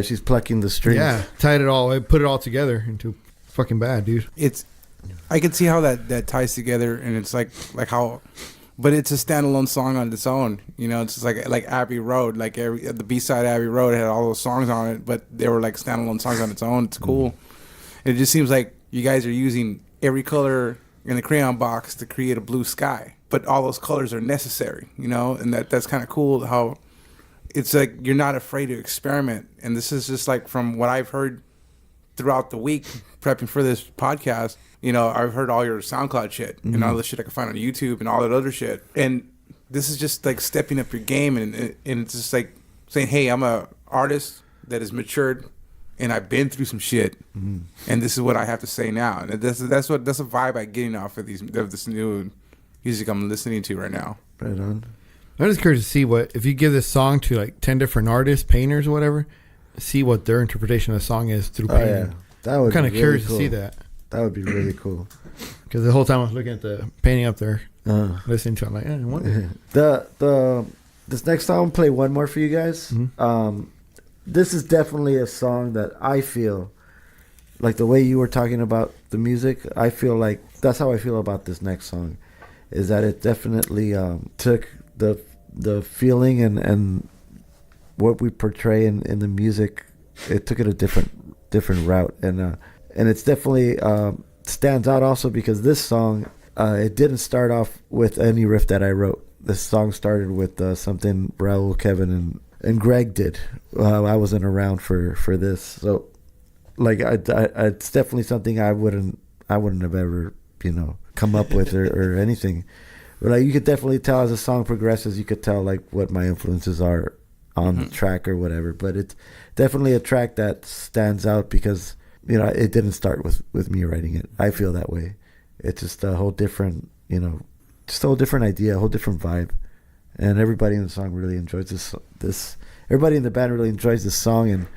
Speaker 4: She's plucking the strings.
Speaker 6: Yeah, tied it all, put it all together into fucking bad, dude.
Speaker 2: I can see how that ties together, and it's like how, but it's a standalone song on its own. You know, it's just like Abbey Road, like the B-side Abbey Road had all those songs on it, but they were like standalone songs on its own. It's cool. It just seems like you guys are using every color in the crayon box to create a blue sky, but all those colors are necessary, you know, and that's kind of cool how it's like you're not afraid to experiment. And this is just like from what I've heard throughout the week prepping for this podcast. You know, I've heard all your SoundCloud shit and all the shit I can find on YouTube and all that other shit. And this is just like stepping up your game, and it's just like saying, hey, I'm a artist that has matured and I've been through some shit, and this is what I have to say now. And that's a vibe I'm getting off of this new music I'm listening to right now.
Speaker 4: Right on.
Speaker 6: I'm just curious to see what, if you give this song to like 10 different artists, painters, or whatever, see what their interpretation of the song is through painting.
Speaker 4: Yeah. That would
Speaker 6: I'm kind of
Speaker 4: be really
Speaker 6: curious
Speaker 4: cool.
Speaker 6: to see that.
Speaker 4: That would be really cool.
Speaker 6: Because the whole time I was looking at the painting up there, listening to it, I'm like, I wonder.
Speaker 4: This next song, I'll play one more for you guys. This is definitely a song that I feel like the way you were talking about the music. I feel like that's how I feel about this next song, is that it definitely took the feeling and what we portray in the music. It took it a different route, and it's definitely stands out also because this song it didn't start off with any riff that I wrote. This song started with something Raul, Kevin, and Greg did. I wasn't around for this, so like it's definitely something I wouldn't have ever come up with or anything. But like you could definitely tell as the song progresses, you could tell like what my influences are on the track or whatever. But it's definitely a track that stands out because it didn't start with me writing it. I feel that way. It's just a whole different just a whole different idea, a whole different vibe. And everybody in the song really enjoys this. Everybody in the band really enjoys this song, and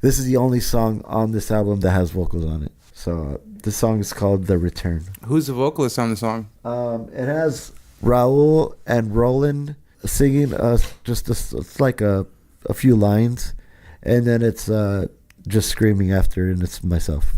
Speaker 4: this is the only song on this album that has vocals on it. So this song is called "The Return."
Speaker 2: Who's the vocalist on the song?
Speaker 4: It has Raul and Roland singing. It's like a few lines, and then it's just screaming after, and it's myself.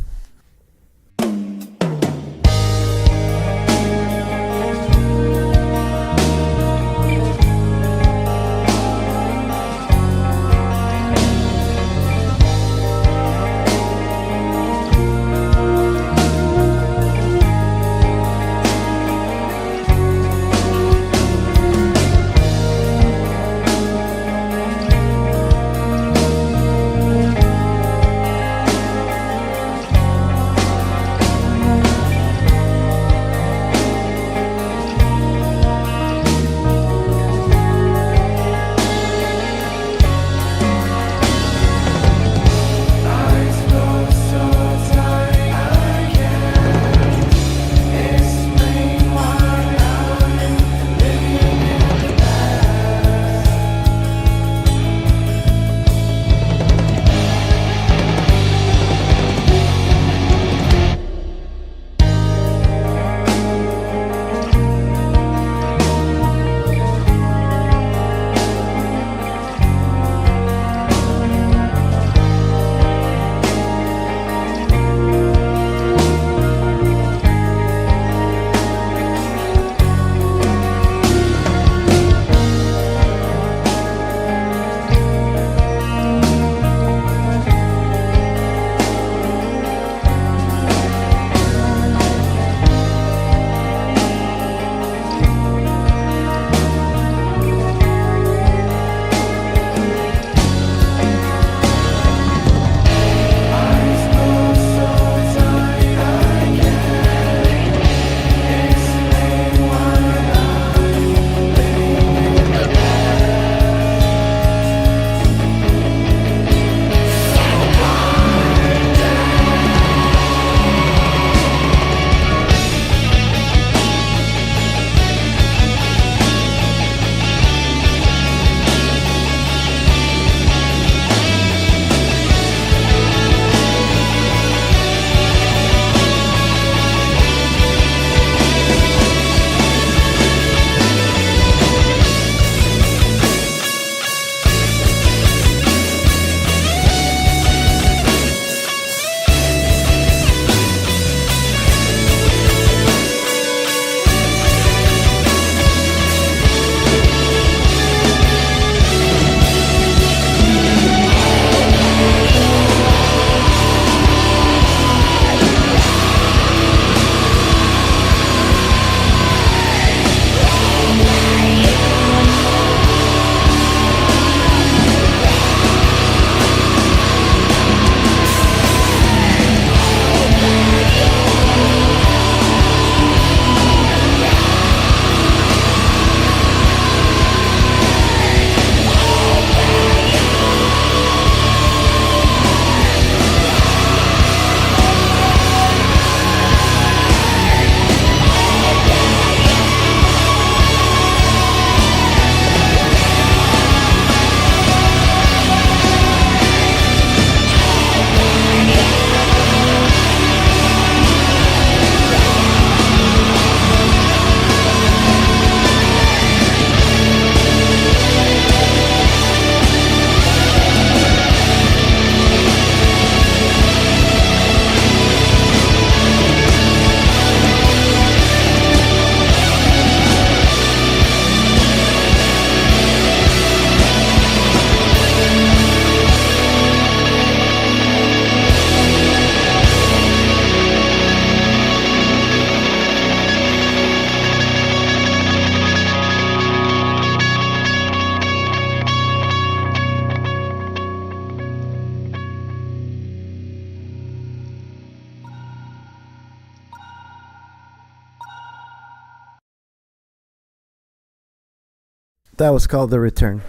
Speaker 4: That was called The Return,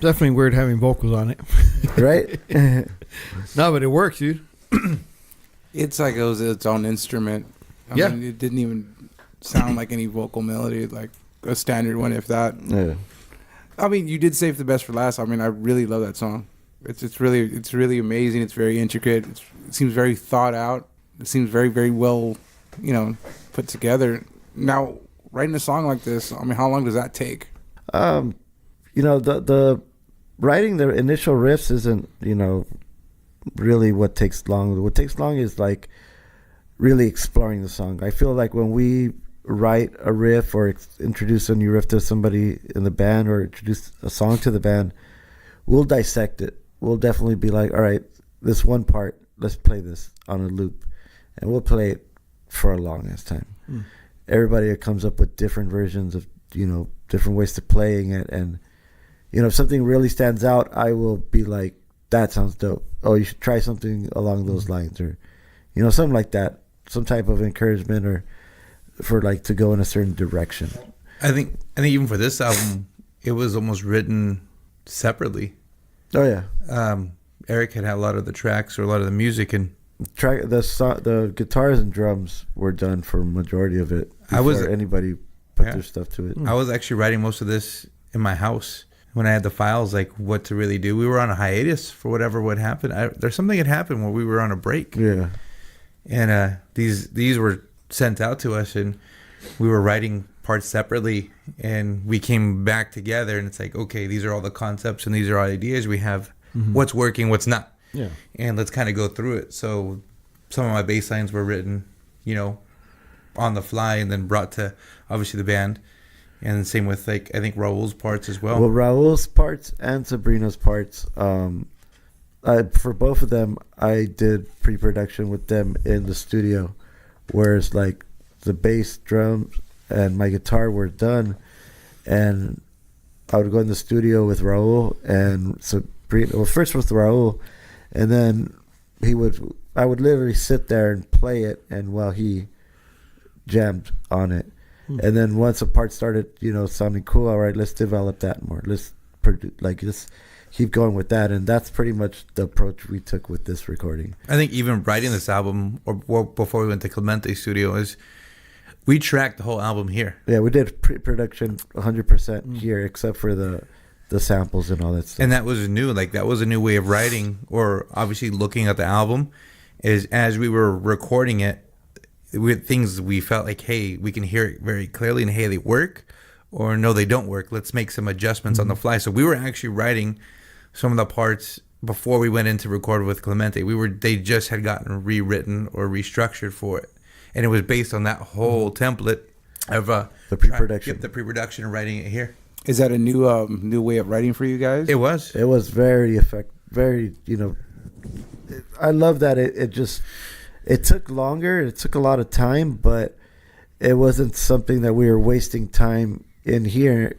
Speaker 6: Definitely weird having vocals on it.
Speaker 4: right?
Speaker 6: No, but it works, dude.
Speaker 2: It's like it was its own instrument. I
Speaker 6: Yeah.
Speaker 2: mean, it didn't even sound like any vocal melody, like a standard one, if that.
Speaker 4: Yeah.
Speaker 2: I mean, you did save the best for last. I mean, I really love that song. It's really amazing. It's very intricate. It seems very thought out. It seems very, very well, put together. Now, writing a song like this, I mean, how long does that take?
Speaker 4: The writing the initial riffs isn't, really what takes long. What takes long is like really exploring the song. I feel like when we write a riff or introduce a new riff to somebody in the band or introduce a song to the band, we'll dissect it. We'll definitely be like, all right, this one part, let's play this on a loop. And we'll play it for a long ass time. Everybody comes up with different versions of, different ways to playing it. And, if something really stands out, I will be like, that sounds dope. Oh, you should try something along those lines, or, something like that. Some type of encouragement or for like to go in a certain direction.
Speaker 7: I think even for this album, it was almost written separately.
Speaker 4: Oh yeah.
Speaker 7: Eric had a lot of the tracks or a lot of the music, and
Speaker 4: the guitars and drums were done for majority of it. Before anybody put their stuff to it.
Speaker 7: I was actually writing most of this in my house when I had the files, like what to really do. We were on a hiatus for whatever would happen. There's something that happened where we were on a break.
Speaker 4: Yeah.
Speaker 7: And these were sent out to us, and we were writing parts separately, and we came back together, and it's like, okay, these are all the concepts and these are all ideas we have. What's working, what's not.
Speaker 6: Yeah.
Speaker 7: And let's kind of go through it. So some of my bass lines were written, on the fly and then brought to obviously the band. And same with I think Raul's parts as well.
Speaker 4: Well, Raul's parts and Sabrina's parts, for both of them, I did pre-production with them in the studio, whereas like the bass, drums, and my guitar were done, and I would go in the studio with Raul and Sabrina. Well, first with Raul, and then I would literally sit there and play it, and while he jammed on it. And then once a part started, sounding cool, all right, let's develop that more. Let's keep going with that. And that's pretty much the approach we took with this recording.
Speaker 7: I think even writing this album, or before we went to Clemente Studio, is we tracked the whole album here.
Speaker 4: Yeah, we did pre-production 100% here, except for the samples and all that stuff.
Speaker 7: And that was new. Like, that was a new way of writing, or obviously looking at the album, is as we were recording it, with things we felt like, hey, we can hear it very clearly, and hey, they work, or no, they don't work. Let's make some adjustments on the fly. So we were actually writing some of the parts before we went in to record with Clemente. They just had gotten rewritten or restructured for it, and it was based on that whole template of
Speaker 4: the pre-production.
Speaker 7: the pre-production and writing it here.
Speaker 2: Is that a new way of writing for you guys?
Speaker 7: It was.
Speaker 4: It was very I love that it took longer. It took a lot of time, but it wasn't something that we were wasting time in here,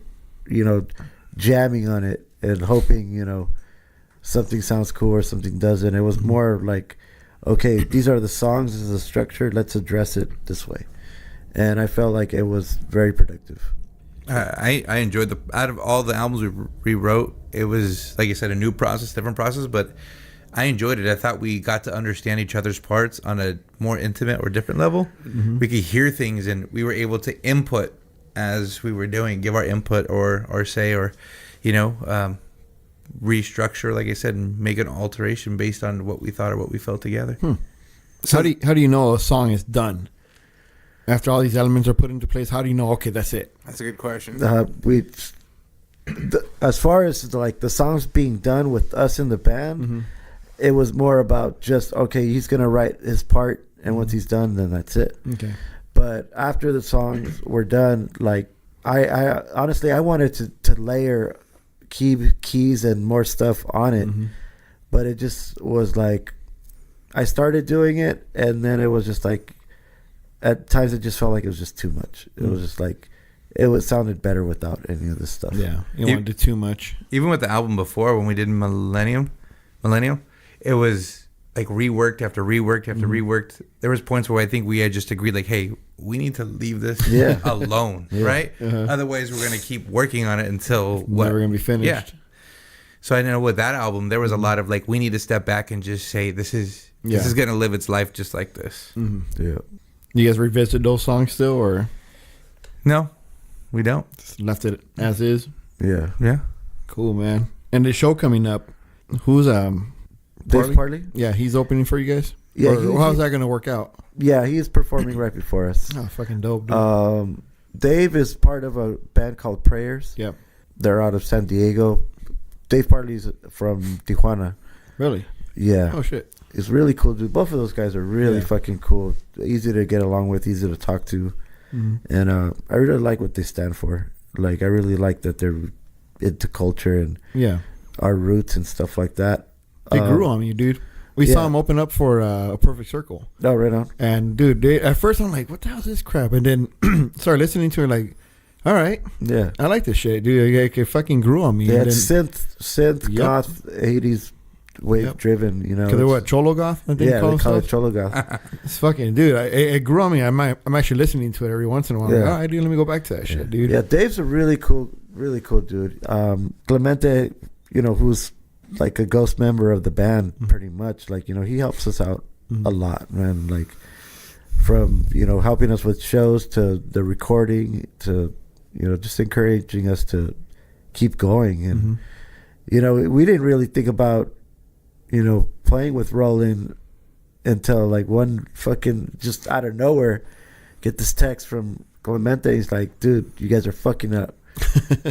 Speaker 4: jamming on it and hoping, something sounds cool or something doesn't. It was more like, okay, these are the songs, this is the structure, let's address it this way. And I felt like it was very productive.
Speaker 7: I enjoyed out of all the albums we rewrote, it was, like I said, a new process, different process, but I enjoyed it. I thought we got to understand each other's parts on a more intimate or different level. We could hear things, and we were able to input as we were doing, give our input or say, or, restructure, like I said, and make an alteration based on what we thought or what we felt together.
Speaker 6: So how do you know a song is done? After all these elements are put into place, how do you know, okay, that's it?
Speaker 2: That's a good question.
Speaker 4: As far as like the songs being done with us in the band, it was more about just, okay, he's going to write his part, and once he's done, then that's it.
Speaker 6: Okay.
Speaker 4: But after the songs were done, like, I honestly, I wanted to layer keys and more stuff on it, but it just was like, I started doing it, and then it was just like, at times it just felt like it was just too much. It was just like, sounded better without any of this stuff.
Speaker 6: Yeah, you want to do too much.
Speaker 7: Even with the album before, when we did Millennium, it was like reworked after reworked after reworked. There was points where I think we had just agreed, like, hey, we need to leave this
Speaker 4: Yeah.
Speaker 7: alone, right? Otherwise, we're gonna keep working on it until
Speaker 6: Never gonna be finished.
Speaker 7: Yeah. So I know with that album, there was a lot of like, we need to step back and just say this is gonna live its life just like this.
Speaker 4: Yeah.
Speaker 6: You guys revisit those songs still, or
Speaker 7: No, we don't.
Speaker 6: just left it as is?
Speaker 4: Yeah.
Speaker 7: Yeah.
Speaker 6: Cool, man. And the show coming up, who's
Speaker 4: Dave Parley?
Speaker 6: Yeah, he's opening for you guys.
Speaker 4: Yeah,
Speaker 6: Or how's that gonna work out?
Speaker 4: Yeah, he's performing right before us.
Speaker 6: Oh, fucking dope, dude.
Speaker 4: Dave is part of a band called Prayers.
Speaker 6: Yep.
Speaker 4: They're out of San Diego. Dave Parley's from Tijuana.
Speaker 6: Really?
Speaker 4: Yeah.
Speaker 6: Oh shit.
Speaker 4: It's really cool, dude. Both of those guys are really fucking cool. Easy to get along with, easy to talk to. And I really like what they stand for. Like, I really like that they're into culture and our roots and stuff like that.
Speaker 6: They grew on me, dude. We saw him open up for A Perfect Circle.
Speaker 4: Oh, right on.
Speaker 6: And dude, at first I'm like, what the hell is this crap? And then started listening to it like, all right.
Speaker 4: Yeah.
Speaker 6: I like this shit, dude. It fucking grew on me.
Speaker 4: Yeah,
Speaker 6: And
Speaker 4: it's synth, goth, 80s wave driven, you know.
Speaker 6: Cause they're what, Cholo Goth? I think
Speaker 4: Yeah, they call it Cholo Goth.
Speaker 6: It's fucking, dude. It grew on me. I'm actually listening to it every once in a while.
Speaker 4: Yeah.
Speaker 6: Like, all right, dude, let me go back to that shit, dude.
Speaker 4: Yeah, Dave's a really cool dude. Clemente, you know, who's like a ghost member of the band, pretty much. Like, you know, he helps us out a lot, man. Like, from, you know, helping us with shows to the recording to, you know, just encouraging us to keep going. And, you know, we didn't really think about, you know, playing with Roland until like one fucking, just out of nowhere, get this text from Clemente. He's like, dude, you guys are fucking up.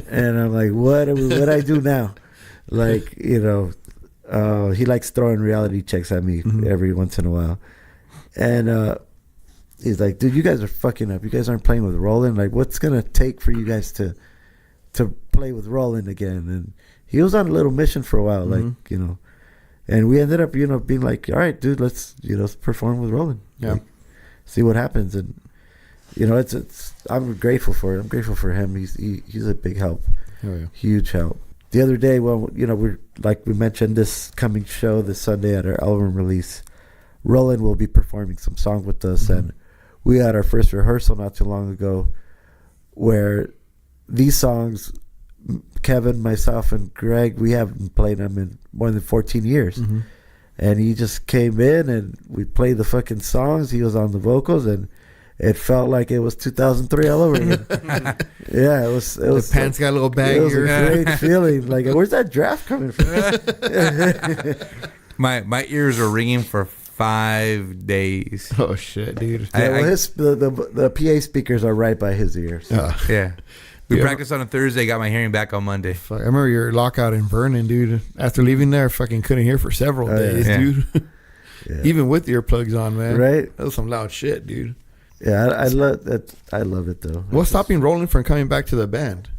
Speaker 4: And I'm like, what I do now? Like, you know, he likes throwing reality checks at me every once in a while. And he's like, dude, you guys are fucking up. You guys aren't playing with Roland. Like, what's going to take for you guys to play with Roland again? And he was on a little mission for a while, like, you know. And we ended up, you know, being like, all right, dude, let's, you know, perform with Roland.
Speaker 6: Yeah.
Speaker 4: Like, see what happens. And, you know, it's I'm grateful for it. I'm grateful for him. He's a big help.
Speaker 6: Oh, yeah.
Speaker 4: Huge help. The other day, well, you know, we're like we mentioned this coming show this Sunday at our album release. Roland will be performing some songs with us, and we had our first rehearsal not too long ago, where these songs, Kevin, myself, and Greg, we haven't played them in more than 14 years, and he just came in and we played the fucking songs. He was on the vocals, and it felt like it was 2003 all over again. Yeah, it was.
Speaker 6: The pants got a little baggier.
Speaker 4: It was a great feeling. Like, where's that draft coming from?
Speaker 7: My ears are ringing for 5 days.
Speaker 6: Oh shit, dude.
Speaker 4: Yeah, well, the PA speakers are right by his ears.
Speaker 7: Yeah. We practiced on a Thursday, got my hearing back on Monday.
Speaker 6: Fuck, I remember your lockout in Vernon, dude. After leaving there, fucking couldn't hear for several days, dude.
Speaker 4: Yeah.
Speaker 6: Even with earplugs on, man.
Speaker 4: Right?
Speaker 6: That was some loud shit, dude.
Speaker 4: Yeah, I love that. I love it though.
Speaker 6: What's stopping Roland from coming back to the band?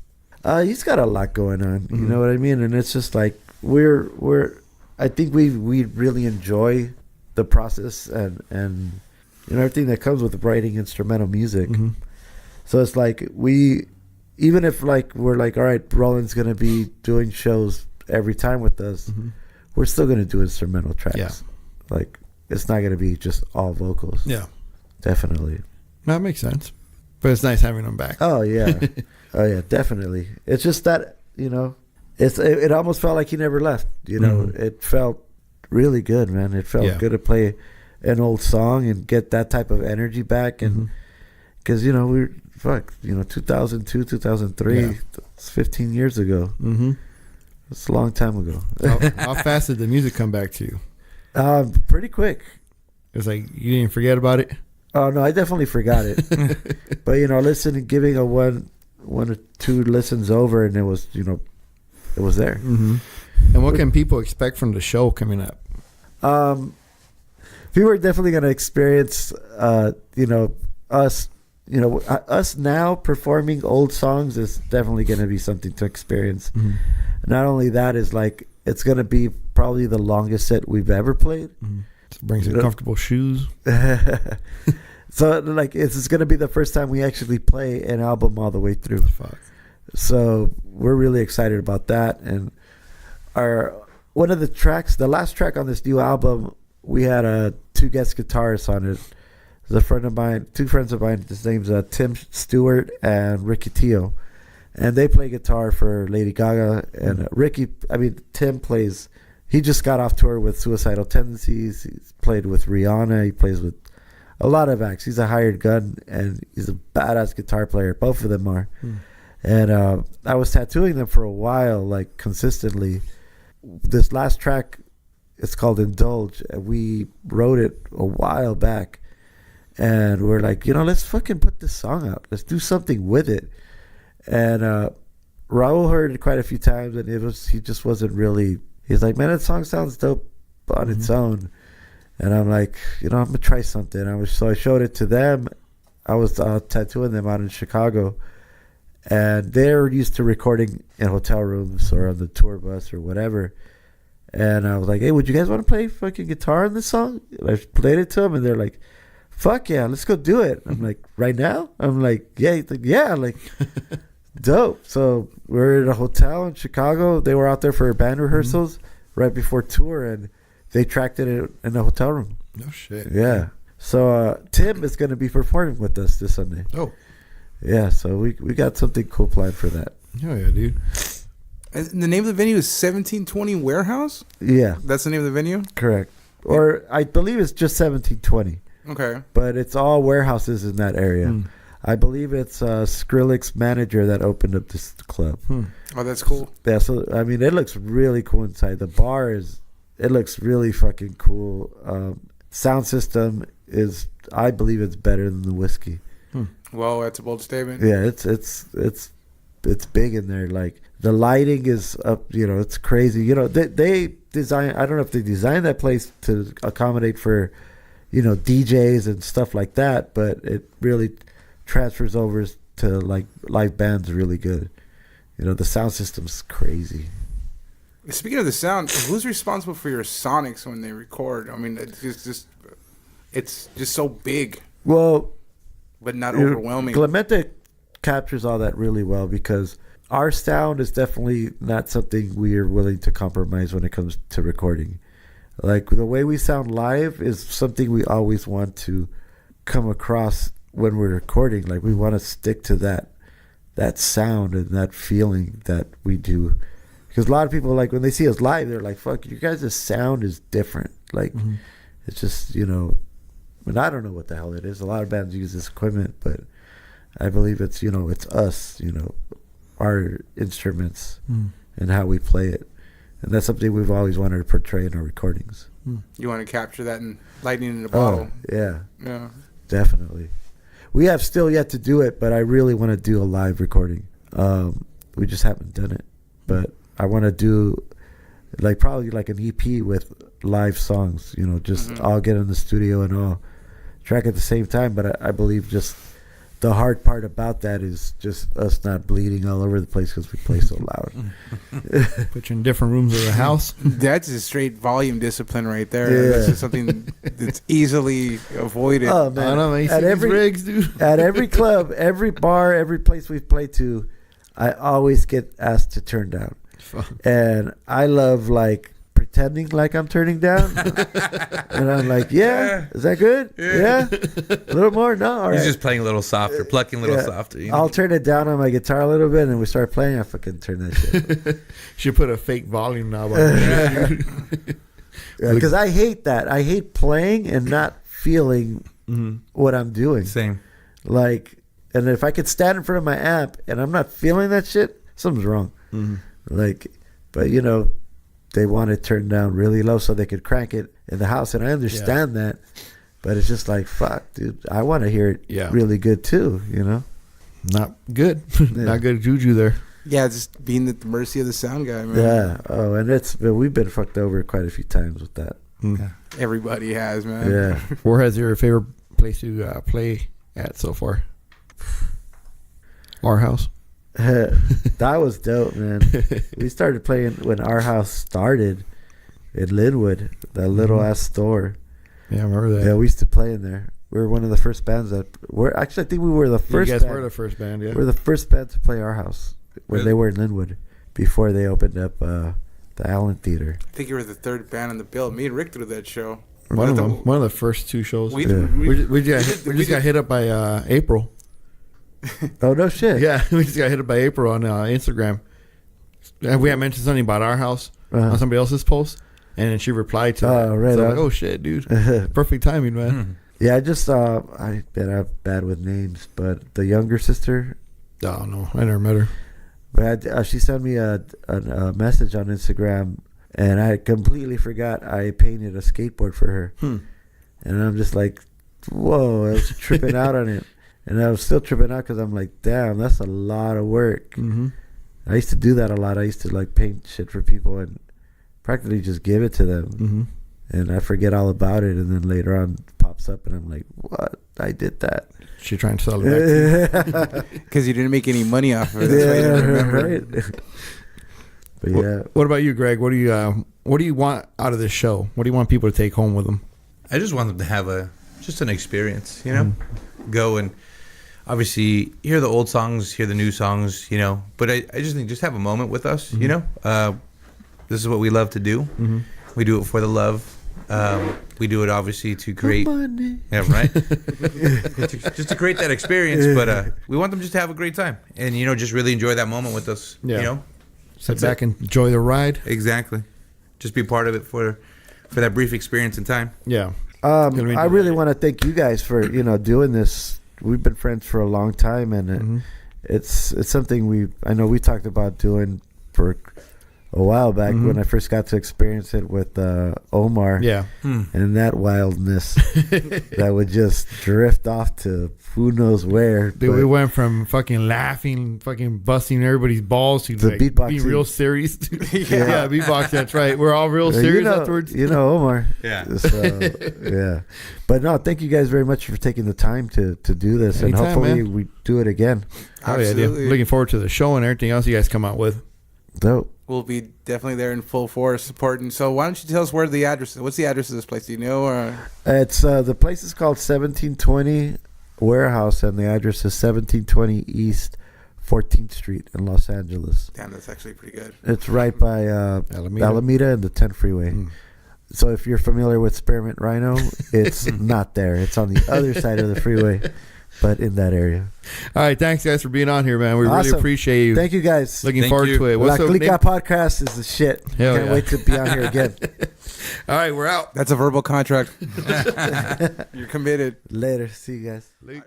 Speaker 4: He's got a lot going on. You know what I mean? And it's just like we're. I think we really enjoy the process and you know everything that comes with writing instrumental music. So it's like even if like we're like, all right, Roland's gonna be doing shows every time with us, we're still gonna do instrumental tracks.
Speaker 6: Yeah.
Speaker 4: Like, it's not gonna be just all vocals.
Speaker 6: Yeah.
Speaker 4: Definitely.
Speaker 6: That makes sense. But it's nice having him back.
Speaker 4: Oh yeah. Oh yeah, definitely. It's just that, you know, it almost felt like he never left, you know. It felt really good, man. It felt good to play an old song and get that type of energy back, and because you know, we're 2002, 2003, it's 15 years ago. It's a long time ago.
Speaker 6: How fast did the music come back to you?
Speaker 4: Pretty quick.
Speaker 6: It's like you didn't forget about it?
Speaker 4: Oh no, I definitely forgot it. But you know, giving a one or two listens over, and it was, you know, it was there.
Speaker 6: And what can people expect from the show coming up?
Speaker 4: People are definitely going to experience, you know, us now performing old songs is definitely going to be something to experience. Not only that, is like it's going to be probably the longest set we've ever played.
Speaker 6: Bring some comfortable shoes.
Speaker 4: So like it's going to be the first time we actually play an album all the way through.
Speaker 6: Fuck.
Speaker 4: So we're really excited about that. And one of the tracks, the last track on this new album, we had 2 guest guitarists on it. There's a friend of mine, two friends of mine. His name's Tim Stewart and Ricky Teo, and they play guitar for Lady Gaga. And Tim plays. He just got off tour with Suicidal Tendencies. He's played with Rihanna. He plays with a lot of acts. He's a hired gun, and he's a badass guitar player. Both of them are. And I was tattooing them for a while, like consistently. This last track, it's called Indulge, and we wrote it a while back. And we're like, let's fucking put this song out. Let's do something with it. And Raul heard it quite a few times, and he just wasn't really. He's like, man, that song sounds dope on its own. And I'm like, I'm gonna try something. So I showed it to them. I was tattooing them out in Chicago, and they're used to recording in hotel rooms or on the tour bus or whatever. And I was like, hey, would you guys want to play fucking guitar in this song? And I played it to them, and they're like, fuck yeah, let's go do it. I'm like, right now? I'm like, yeah. He's like, yeah, like, dope. So we're at a hotel in Chicago. They were out there for band rehearsals right before tour, and they tracked it in the hotel room.
Speaker 6: No shit.
Speaker 4: Yeah. So Tim is going to be performing with us this Sunday.
Speaker 6: Oh.
Speaker 4: Yeah, so we got something cool planned for that.
Speaker 6: Oh, yeah, dude.
Speaker 2: And the name of the venue is 1720 Warehouse?
Speaker 4: Yeah.
Speaker 2: That's the name of the venue?
Speaker 4: Correct. Or I believe it's just 1720.
Speaker 2: Okay.
Speaker 4: But it's all warehouses in that area. I believe it's Skrillex's manager that opened up this club.
Speaker 2: Oh, that's cool.
Speaker 4: Yeah, so, it looks really cool inside. The bar it looks really fucking cool. Sound system is, I believe it's better than the whiskey.
Speaker 2: Well, that's a bold statement.
Speaker 4: Yeah, it's big in there. Like, the lighting is up, it's crazy. They design, I don't know if they designed that place to accommodate for, DJs and stuff like that, but it really transfers over to like live bands really good. The sound system's crazy.
Speaker 2: Speaking of the sound, who's responsible for your sonics when they record? It's just so big.
Speaker 4: Well,
Speaker 2: but not overwhelming.
Speaker 4: Clemente captures all that really well because our sound is definitely not something we are willing to compromise when it comes to recording. Like, the way we sound live is something we always want to come across when we're recording. Like, we want to stick to that sound and that feeling that we do. Because a lot of people, like, when they see us live, they're like, fuck, you guys' sound is different. Like, it's just, I don't know what the hell it is. A lot of bands use this equipment, but I believe it's, it's us, our instruments and how we play it. And that's something we've always wanted to portray in our recordings.
Speaker 2: You want to capture that in lightning in a bottle.
Speaker 4: Yeah.
Speaker 2: Yeah.
Speaker 4: Definitely. We have still yet to do it, but I really want to do a live recording. We just haven't done it. But I want to do probably like an EP with live songs, just all get in the studio and all track at the same time. But I believe just the hard part about that is just us not bleeding all over the place because we play so loud.
Speaker 6: Put you in different rooms of the house.
Speaker 2: That's a straight volume discipline right there.
Speaker 4: Yeah.
Speaker 2: That's just something that's easily avoided.
Speaker 4: Oh, man.
Speaker 6: I don't know,
Speaker 4: At every
Speaker 6: rigs, dude.
Speaker 4: At every club, every bar, every place we've played to, I always get asked to turn down. And I love, like, pretending like I'm turning down. And I'm like, yeah, is that good? Yeah. A little more? No? All right.
Speaker 7: He's just playing a little softer, plucking a little softer.
Speaker 4: I'll turn it down on my guitar a little bit, and we start playing. I fucking turn that shit.
Speaker 6: Should put a fake volume knob on it.
Speaker 4: Because I hate that. I hate playing and not feeling what I'm doing.
Speaker 7: Same.
Speaker 4: Like, and if I could stand in front of my amp and I'm not feeling that shit, something's wrong. Like, but they want it turned down really low so they could crank it in the house, and I understand that, but it's just like, fuck, dude, I want to hear it really good too,
Speaker 6: Not good. Not good juju there.
Speaker 2: Yeah, just being at the mercy of the sound guy, man.
Speaker 4: Yeah. Oh, and we've been fucked over quite a few times with that.
Speaker 2: Yeah. Everybody has, man.
Speaker 4: Yeah.
Speaker 6: Where has your favorite place to play at so far? Our house.
Speaker 4: That was dope, man. We started playing when our house started in Linwood, that little ass store.
Speaker 6: Yeah, I remember that.
Speaker 4: Yeah, we used to play in there. We were one of the first bands that were actually. I think we were the first.
Speaker 6: You guys
Speaker 4: band.
Speaker 6: were the first band. Yeah,
Speaker 4: we were the first band to play our house when they were in Linwood before they opened up the Allen Theater.
Speaker 2: I think you were the third band on the bill. Me and Rick did that show.
Speaker 6: One of them. One of the first 2 shows.
Speaker 2: We
Speaker 6: We just got hit up by April.
Speaker 4: Oh, no shit.
Speaker 6: Yeah, we just got hit up by April on Instagram. And we had mentioned something about our house on somebody else's post, and then she replied to that.
Speaker 4: Right
Speaker 6: So
Speaker 4: on.
Speaker 6: like, oh shit, dude. Perfect timing, man.
Speaker 4: Yeah, I just I bet I'm bad with names, but the younger sister,
Speaker 6: Oh no, I never met her.
Speaker 4: but she sent me a message on Instagram, and I completely forgot I painted a skateboard for her, and I'm just like, whoa, I was tripping out on it, and I was still tripping out because I'm like, damn, that's a lot of work.
Speaker 6: Mm-hmm.
Speaker 4: I used to do that a lot. I used to like paint shit for people and practically just give it to them.
Speaker 6: Mm-hmm.
Speaker 4: And I forget all about it, and then later on pops up, and I'm like, "What? I did that."
Speaker 6: She trying to sell it back to you.
Speaker 2: Because you didn't make any money off of it. That's why you didn't remember.
Speaker 4: Right. But yeah,
Speaker 6: What about you, Greg? What do you want out of this show? What do you want people to take home with them?
Speaker 7: I just want them to have just an experience, you know, go and obviously hear the old songs, hear the new songs, you know. But I just think just have a moment with us, you know. This is what we love to do. We do it for the love. We do it obviously to create, yeah, right. just to create that experience, but we want them just to have a great time and you know just really enjoy that moment with us.
Speaker 6: Yeah.
Speaker 7: You know,
Speaker 6: Sit back and enjoy the ride.
Speaker 7: exactly. Just be part of it for that brief experience in time.
Speaker 6: Yeah.
Speaker 4: I really want to thank you guys for doing this. We've been friends for a long time, and it's something I know we talked about doing for a while back when I first got to experience it with Omar.
Speaker 6: Yeah.
Speaker 4: And that wildness that would just drift off to who knows where.
Speaker 6: Dude, we went from fucking laughing, fucking busting everybody's balls to like
Speaker 4: beatboxing.
Speaker 6: being real serious. Yeah, beatbox. That's right. We're all real serious afterwards.
Speaker 4: Omar.
Speaker 7: Yeah.
Speaker 4: So, yeah. But no, thank you guys very much for taking the time to do this.
Speaker 6: Anytime,
Speaker 4: and hopefully
Speaker 6: man.
Speaker 4: we do it again.
Speaker 6: Oh, yeah, dude.
Speaker 2: Absolutely.
Speaker 6: Looking forward to the show and everything else you guys come out with.
Speaker 4: Dope.
Speaker 2: We'll be definitely there in full force supporting. So why don't you tell us where the address is? What's the address of this place? Do you know? Or
Speaker 4: It's the place is called 1720 Warehouse, and the address is 1720 East 14th Street in Los Angeles.
Speaker 2: damn, that's actually pretty good.
Speaker 4: It's right by Alameda and the 10 freeway. So if you're familiar with Spearmint Rhino, it's not there. It's on the other side of the freeway, but in that area.
Speaker 6: All right. Thanks, guys, for being on here, man. We really
Speaker 4: Awesome.
Speaker 6: appreciate you.
Speaker 4: Thank you, guys.
Speaker 6: Looking
Speaker 7: Thank
Speaker 6: forward
Speaker 7: you.
Speaker 6: to it.
Speaker 4: La
Speaker 6: What's the
Speaker 4: Clika
Speaker 6: name?
Speaker 4: podcast is the shit.
Speaker 6: Hell
Speaker 4: Can't
Speaker 6: yeah.
Speaker 4: wait to be on here again.
Speaker 6: All right. We're out.
Speaker 2: That's a verbal contract. You're committed.
Speaker 4: Later. See you guys.
Speaker 6: Late.